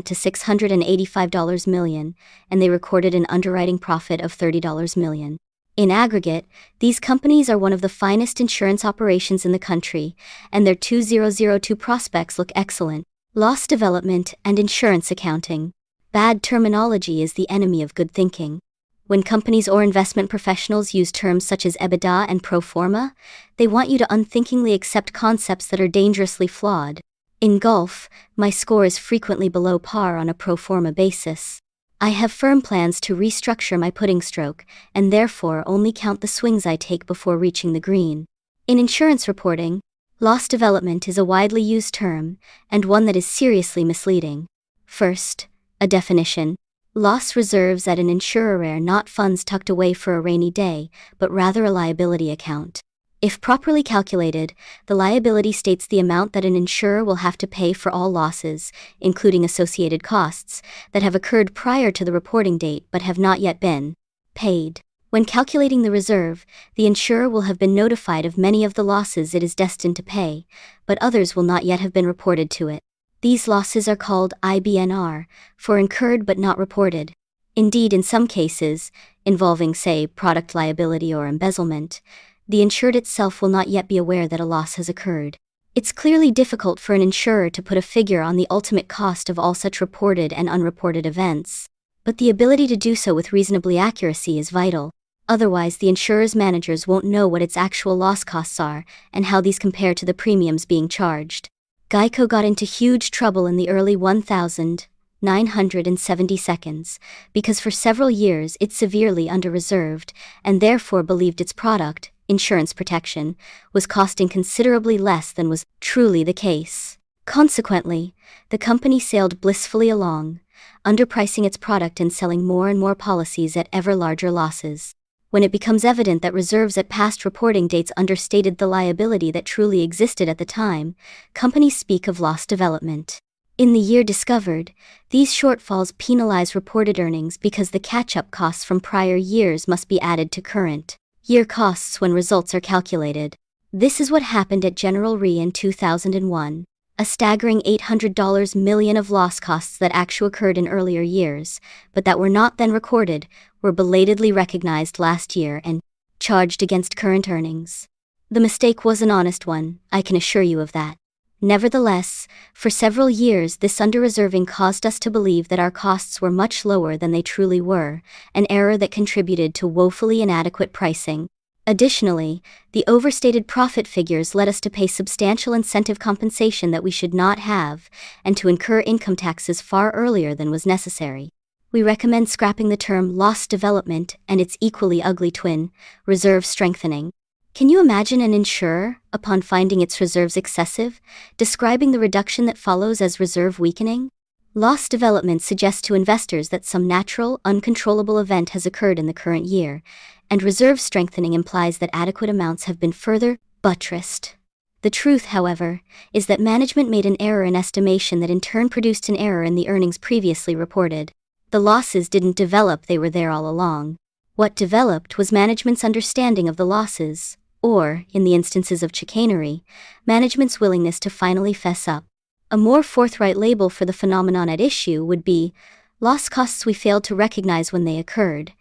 to $685 million, and they recorded an underwriting profit of $30 million. In aggregate, these companies are one of the finest insurance operations in the country, and their 2002 prospects look excellent. Loss development and insurance accounting. Bad terminology is the enemy of good thinking. When companies or investment professionals use terms such as EBITDA and pro forma, they want you to unthinkingly accept concepts that are dangerously flawed. In golf, my score is frequently below par on a pro forma basis. I have firm plans to restructure my putting stroke, and therefore only count the swings I take before reaching the green. In insurance reporting, loss development is a widely used term, and one that is seriously misleading. First, a definition. Loss reserves at an insurer are not funds tucked away for a rainy day, but rather a liability account. If properly calculated, the liability states the amount that an insurer will have to pay for all losses, including associated costs, that have occurred prior to the reporting date but have not yet been paid. When calculating the reserve, the insurer will have been notified of many of the losses it is destined to pay, but others will not yet have been reported to it. These losses are called IBNR, for incurred but not reported. Indeed, in some cases, involving, say, product liability or embezzlement, the insured itself will not yet be aware that a loss has occurred. It's clearly difficult for an insurer to put a figure on the ultimate cost of all such reported and unreported events, but the ability to do so with reasonably accuracy is vital. Otherwise, the insurer's managers won't know what its actual loss costs are and how these compare to the premiums being charged. Geico got into huge trouble in the early 1970s because for several years it severely under-reserved and therefore believed its product, insurance protection, was costing considerably less than was truly the case. Consequently, the company sailed blissfully along, underpricing its product and selling more and more policies at ever larger losses. When it becomes evident that reserves at past reporting dates understated the liability that truly existed at the time, companies speak of loss development. In the year discovered, these shortfalls penalize reported earnings because the catch-up costs from prior years must be added to current year costs when results are calculated. This is what happened at General Re in 2001. A staggering $800 million of loss costs that actually occurred in earlier years, but that were not then recorded, were belatedly recognized last year and charged against current earnings. The mistake was an honest one, I can assure you of that. Nevertheless, for several years this under-reserving caused us to believe that our costs were much lower than they truly were, an error that contributed to woefully inadequate pricing. Additionally, the overstated profit figures led us to pay substantial incentive compensation that we should not have, and to incur income taxes far earlier than was necessary. We recommend scrapping the term loss development and its equally ugly twin, reserve strengthening. Can you imagine an insurer, upon finding its reserves excessive, describing the reduction that follows as reserve weakening? Loss development suggests to investors that some natural, uncontrollable event has occurred in the current year, and reserve strengthening implies that adequate amounts have been further buttressed. The truth, however, is that management made an error in estimation that in turn produced an error in the earnings previously reported. The losses didn't develop, they were there all along. What developed was management's understanding of the losses, or, in the instances of chicanery, management's willingness to finally fess up. A more forthright label for the phenomenon at issue would be loss costs we failed to recognize when they occurred,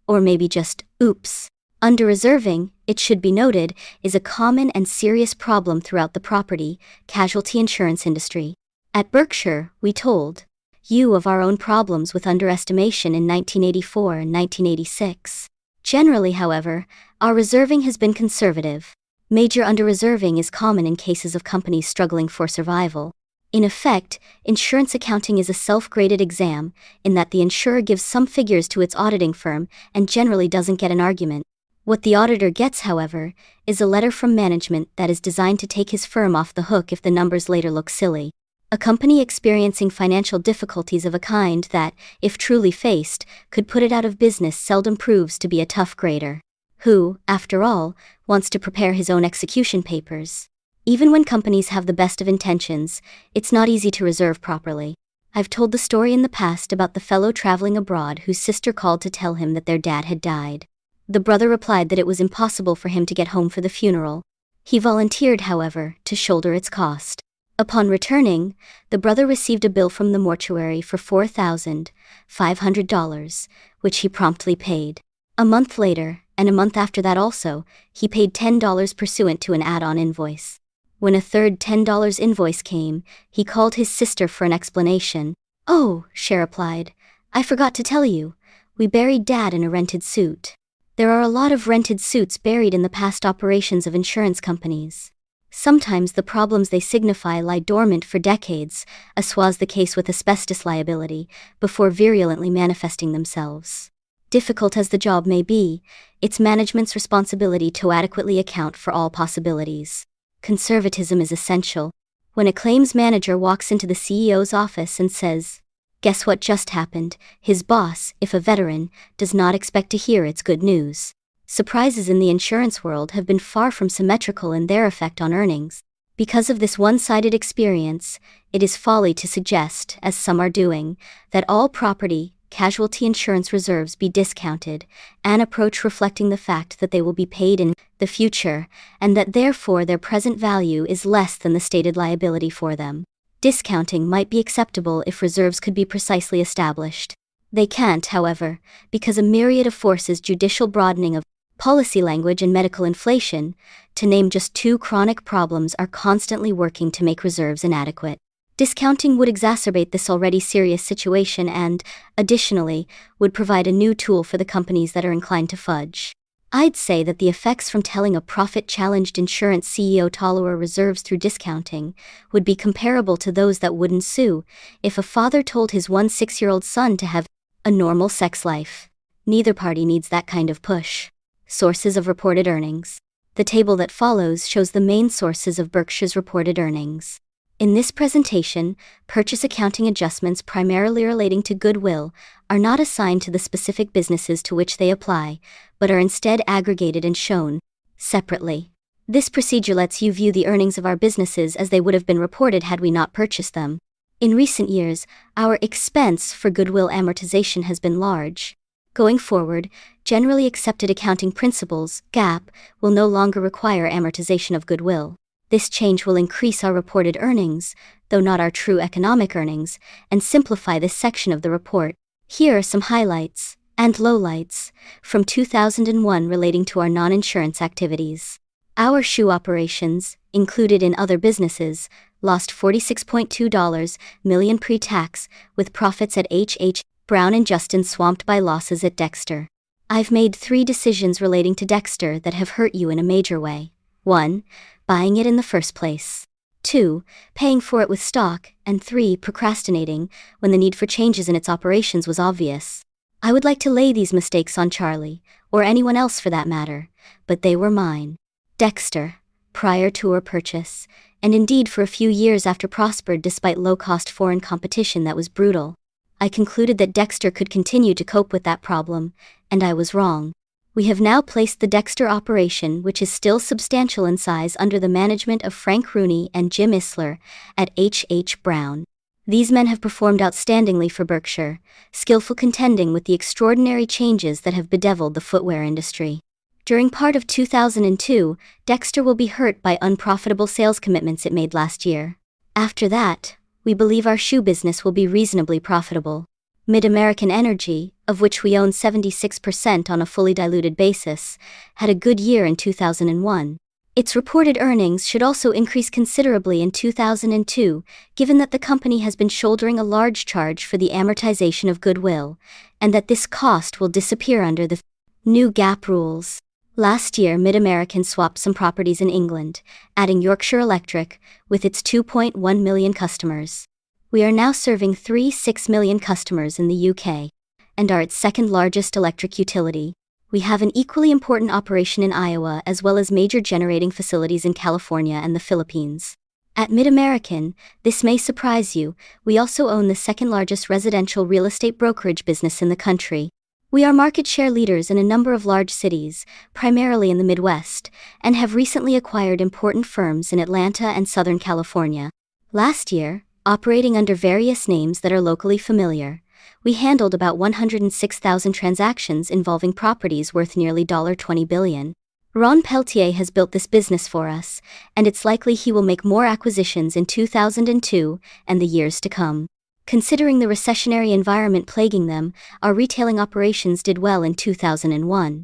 or maybe just, oops. Under-reserving, it should be noted, is a common and serious problem throughout the property, casualty insurance industry. At Berkshire, we told you of our own problems with underestimation in 1984 and 1986. Generally, however, our reserving has been conservative. Major under-reserving is common in cases of companies struggling for survival. In effect, insurance accounting is a self-graded exam, in that the insurer gives some figures to its auditing firm and generally doesn't get an argument. What the auditor gets, however, is a letter from management that is designed to take his firm off the hook if the numbers later look silly. A company experiencing financial difficulties of a kind that, if truly faced, could put it out of business seldom proves to be a tough grader, who, after all, wants to prepare his own execution papers. Even when companies have the best of intentions, it's not easy to reserve properly. I've told the story in the past about the fellow traveling abroad whose sister called to tell him that their dad had died. The brother replied that it was impossible for him to get home for the funeral. He volunteered, however, to shoulder its cost. Upon returning, the brother received a bill from the mortuary for $4,500, which he promptly paid. A month later, and a month after that also, he paid $10 pursuant to an add-on invoice. When a third $10 invoice came, he called his sister for an explanation. "Oh," she replied, "I forgot to tell you. We buried Dad in a rented suit." There are a lot of rented suits buried in the past operations of insurance companies. Sometimes the problems they signify lie dormant for decades, as was the case with asbestos liability, before virulently manifesting themselves. Difficult as the job may be, it's management's responsibility to adequately account for all possibilities. Conservatism is essential. When a claims manager walks into the CEO's office and says, "Guess what just happened?" his boss, if a veteran, does not expect to hear it's good news. Surprises in the insurance world have been far from symmetrical in their effect on earnings. Because of this one-sided experience, it is folly to suggest, as some are doing, that all property, casualty insurance reserves be discounted, an approach reflecting the fact that they will be paid in the future, and that therefore their present value is less than the stated liability for them. Discounting might be acceptable if reserves could be precisely established. They can't, however, because a myriad of forces, judicial broadening of policy language and medical inflation, to name just two chronic problems, are constantly working to make reserves inadequate. Discounting would exacerbate this already serious situation and, additionally, would provide a new tool for the companies that are inclined to fudge. I'd say that the effects from telling a profit-challenged insurance CEO to lower reserves through discounting would be comparable to those that would ensue if a father told his 6-year-old son to have a normal sex life. Neither party needs that kind of push. Sources of reported earnings. The table that follows shows the main sources of Berkshire's reported earnings. In this presentation, purchase accounting adjustments primarily relating to goodwill are not assigned to the specific businesses to which they apply, but are instead aggregated and shown separately. This procedure lets you view the earnings of our businesses as they would have been reported had we not purchased them. In recent years, our expense for goodwill amortization has been large. Going forward, generally accepted accounting principles, GAAP, will no longer require amortization of goodwill. This change will increase our reported earnings, though not our true economic earnings, and simplify this section of the report. Here are some highlights and lowlights from 2001 relating to our non-insurance activities. Our shoe operations, included in other businesses, lost $46.2 million pre-tax, with profits at H.H. Brown and Justin swamped by losses at Dexter. I've made 3 decisions relating to Dexter that have hurt you in a major way. 1. Buying it in the first place. 2. Paying for it with stock. And 3. Procrastinating when the need for changes in its operations was obvious. I would like to lay these mistakes on Charlie, or anyone else for that matter, but they were mine. Dexter, prior to our purchase, and indeed for a few years after, prospered despite low-cost foreign competition that was brutal. I concluded that Dexter could continue to cope with that problem, and I was wrong. We have now placed the Dexter operation, which is still substantial in size, under the management of Frank Rooney and Jim Isler at H.H. Brown. These men have performed outstandingly for Berkshire, skillful contending with the extraordinary changes that have bedeviled the footwear industry. During part of 2002, Dexter will be hurt by unprofitable sales commitments it made last year. After that, we believe our shoe business will be reasonably profitable. Mid-American Energy, of which we own 76% on a fully diluted basis, had a good year in 2001. Its reported earnings should also increase considerably in 2002, given that the company has been shouldering a large charge for the amortization of goodwill, and that this cost will disappear under the new GAAP rules. Last year, Mid-American swapped some properties in England, adding Yorkshire Electric, with its 2.1 million customers. We are now serving 6 million customers in the UK, and are its second largest electric utility. We have an equally important operation in Iowa, as well as major generating facilities in California and the Philippines. At Mid-American, this may surprise you, we also own the second largest residential real estate brokerage business in the country. We are market share leaders in a number of large cities, primarily in the Midwest, and have recently acquired important firms in Atlanta and Southern California. Last year, operating under various names that are locally familiar, we handled about 106,000 transactions involving properties worth nearly $20 billion. Ron Peltier has built this business for us, and it's likely he will make more acquisitions in 2002 and the years to come. Considering the recessionary environment plaguing them, our retailing operations did well in 2001.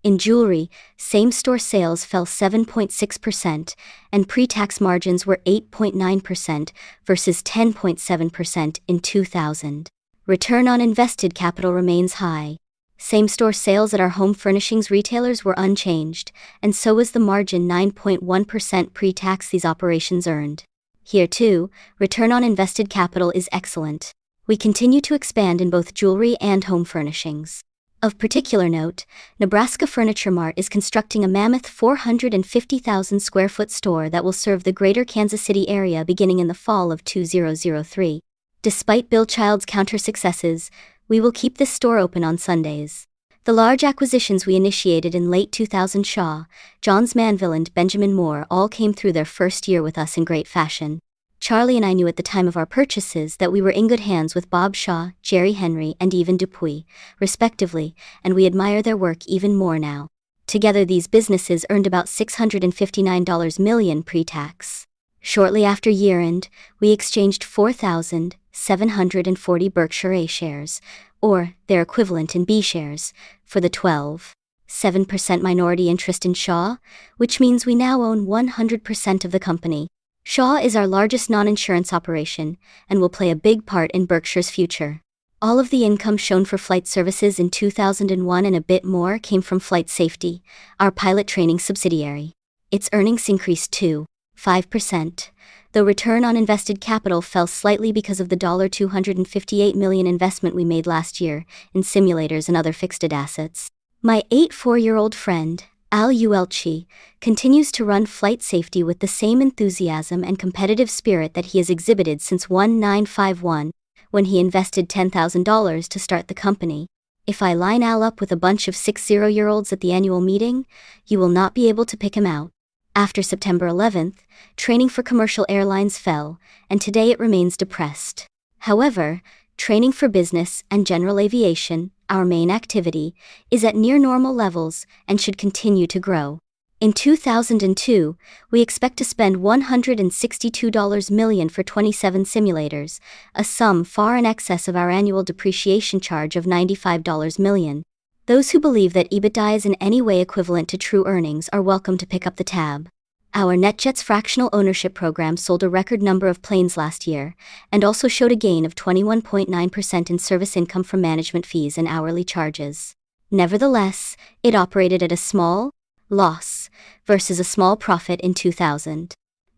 In jewelry, same-store sales fell 7.6%, and pre-tax margins were 8.9% versus 10.7% in 2000. Return on invested capital remains high. Same-store sales at our home furnishings retailers were unchanged, and so was the margin 9.1% pre-tax these operations earned. Here too, return on invested capital is excellent. We continue to expand in both jewelry and home furnishings. Of particular note, Nebraska Furniture Mart is constructing a mammoth 450,000 square foot store that will serve the greater Kansas City area beginning in the fall of 2003. Despite Bill Child's counter successes, we will keep this store open on Sundays. The large acquisitions we initiated in late 2000, Shaw, Johns Manville and Benjamin Moore, all came through their first year with us in great fashion. Charlie and I knew at the time of our purchases that we were in good hands with Bob Shaw, Jerry Henry, and Yvan Dupuis, respectively, and we admire their work even more now. Together these businesses earned about $659 million pre-tax. Shortly after year-end, we exchanged 4,740 Berkshire A shares, or their equivalent in B shares, for the 12.7% minority interest in Shaw, which means we now own 100% of the company. Shaw is our largest non-insurance operation, and will play a big part in Berkshire's future. All of the income shown for flight services in 2001 and a bit more came from Flight Safety, our pilot training subsidiary. Its earnings increased to 5%, though return on invested capital fell slightly because of the $258 million investment we made last year in simulators and other fixed assets. My 84-year-old friend, Al Uelchi, continues to run Flight Safety with the same enthusiasm and competitive spirit that he has exhibited since 1951, when he invested $10,000 to start the company. If I line Al up with a bunch of 60-year-olds at the annual meeting, you will not be able to pick him out. After September 11th, training for commercial airlines fell, and today it remains depressed. However, training for business and general aviation, our main activity, is at near normal levels and should continue to grow. In 2002, we expect to spend $162 million for 27 simulators, a sum far in excess of our annual depreciation charge of $95 million. Those who believe that EBITDA is in any way equivalent to true earnings are welcome to pick up the tab. Our NetJets fractional ownership program sold a record number of planes last year, and also showed a gain of 21.9% in service income from management fees and hourly charges. Nevertheless, it operated at a small loss versus a small profit in 2000.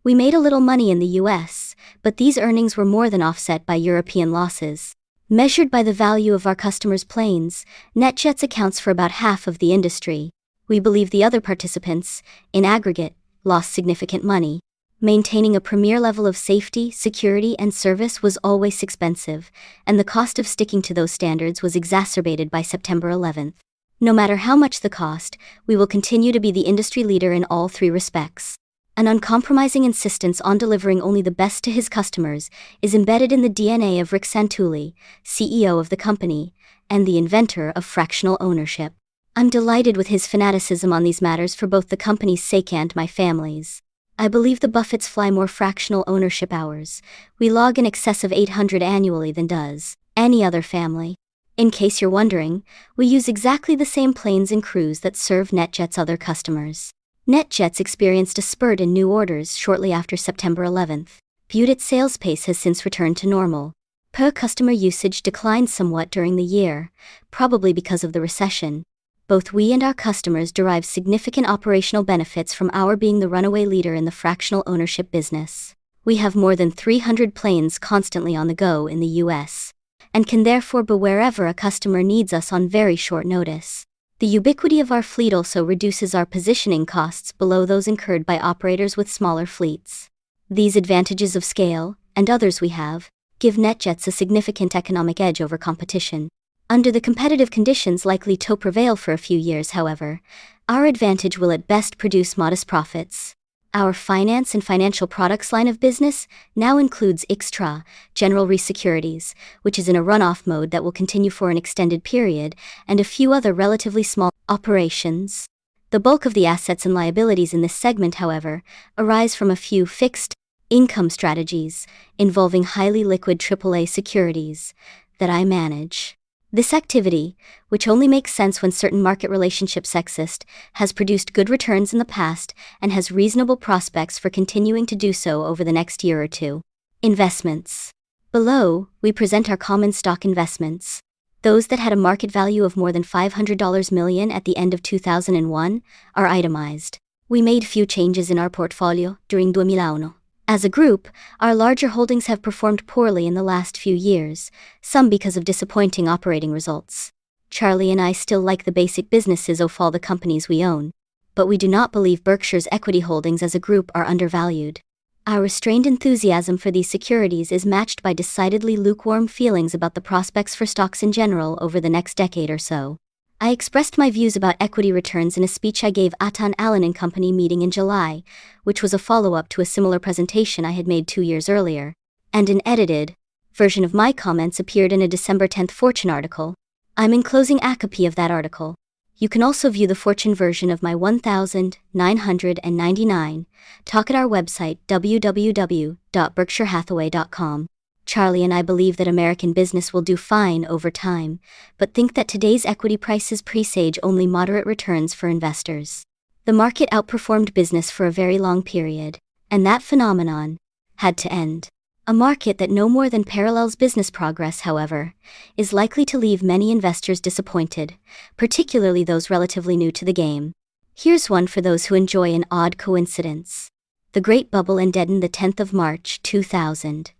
We made a little money in the US, but these earnings were more than offset by European losses. Measured by the value of our customers' planes, NetJets accounts for about half of the industry. We believe the other participants, in aggregate, lost significant money. Maintaining a premier level of safety, security, and service was always expensive, and the cost of sticking to those standards was exacerbated by September 11th. No matter how much the cost, we will continue to be the industry leader in all three respects. An uncompromising insistence on delivering only the best to his customers is embedded in the DNA of Rick Santulli, CEO of the company, and the inventor of fractional ownership. I'm delighted with his fanaticism on these matters for both the company's sake and my family's. I believe the Buffetts fly more fractional ownership hours. We log in excess of 800 annually than does any other family. In case you're wondering, we use exactly the same planes and crews that serve NetJets' other customers. NetJets experienced a spurt in new orders shortly after September 11th. Viewed its sales pace has since returned to normal. Per-customer usage declined somewhat during the year, probably because of the recession. Both we and our customers derive significant operational benefits from our being the runaway leader in the fractional ownership business. We have more than 300 planes constantly on the go in the US, and can therefore be wherever a customer needs us on very short notice. The ubiquity of our fleet also reduces our positioning costs below those incurred by operators with smaller fleets. These advantages of scale, and others we have, give NetJets a significant economic edge over competition. Under the competitive conditions likely to prevail for a few years, however, our advantage will at best produce modest profits. Our finance and financial products line of business now includes IXTRA, General Re Securities, which is in a runoff mode that will continue for an extended period, and a few other relatively small operations. The bulk of the assets and liabilities in this segment, however, arise from a few fixed income strategies involving highly liquid AAA securities that I manage. This activity, which only makes sense when certain market relationships exist, has produced good returns in the past and has reasonable prospects for continuing to do so over the next year or two. Investments. Below, we present our common stock investments. Those that had a market value of more than $500 million at the end of 2001 are itemized. We made few changes in our portfolio during 2001. As a group, our larger holdings have performed poorly in the last few years, some because of disappointing operating results. Charlie and I still like the basic businesses of all the companies we own, but we do not believe Berkshire's equity holdings as a group are undervalued. Our restrained enthusiasm for these securities is matched by decidedly lukewarm feelings about the prospects for stocks in general over the next decade or so. I expressed my views about equity returns in a speech I gave at an Allen & Company meeting in July, which was a follow-up to a similar presentation I had made 2 years earlier, and an edited version of my comments appeared in a December 10th Fortune article. I'm enclosing a copy of that article. You can also view the Fortune version of my 1999 talk at our website www.berkshirehathaway.com. Charlie and I believe that American business will do fine over time, but think that today's equity prices presage only moderate returns for investors. The market outperformed business for a very long period, and that phenomenon had to end. A market that no more than parallels business progress, however, is likely to leave many investors disappointed, particularly those relatively new to the game. Here's one for those who enjoy an odd coincidence. The Great Bubble ended on the 10th of March 2000.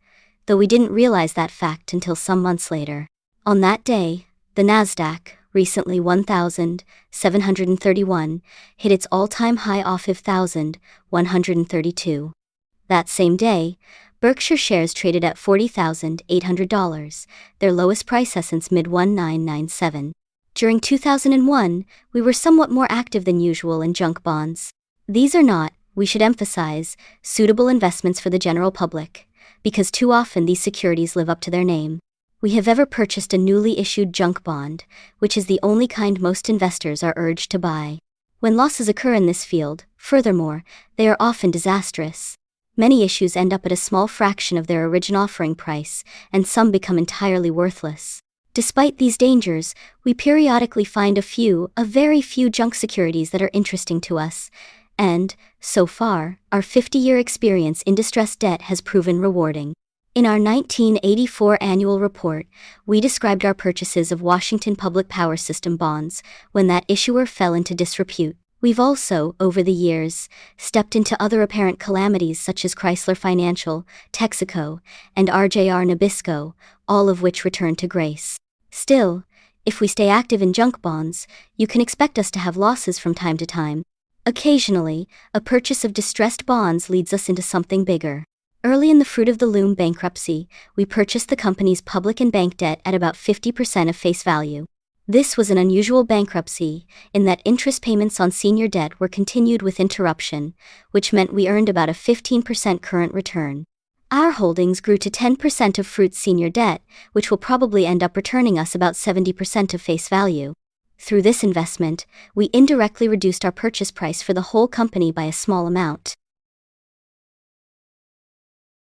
Though we didn't realize that fact until some months later. On that day, the Nasdaq, recently 1,731, hit its all-time high of 5,132. That same day, Berkshire shares traded at $40,800, their lowest price since mid-1997. During 2001, we were somewhat more active than usual in junk bonds. These are not, we should emphasize, suitable investments for the general public, because too often these securities live up to their name. We have ever purchased a newly issued junk bond, which is the only kind most investors are urged to buy. When losses occur in this field, furthermore, they are often disastrous. Many issues end up at a small fraction of their original offering price, and some become entirely worthless. Despite these dangers, we periodically find a very few junk securities that are interesting to us, and, so far, our 50-year experience in distressed debt has proven rewarding. In our 1984 annual report, we described our purchases of Washington Public Power System bonds when that issuer fell into disrepute. We've also, over the years, stepped into other apparent calamities such as Chrysler Financial, Texaco, and RJR Nabisco, all of which returned to grace. Still, if we stay active in junk bonds, you can expect us to have losses from time to time. Occasionally, a purchase of distressed bonds leads us into something bigger. Early in the Fruit of the Loom bankruptcy, we purchased the company's public and bank debt at about 50% of face value. This was an unusual bankruptcy, in that interest payments on senior debt were continued with interruption, which meant we earned about a 15% current return. Our holdings grew to 10% of Fruit's senior debt, which will probably end up returning us about 70% of face value. Through this investment, we indirectly reduced our purchase price for the whole company by a small amount.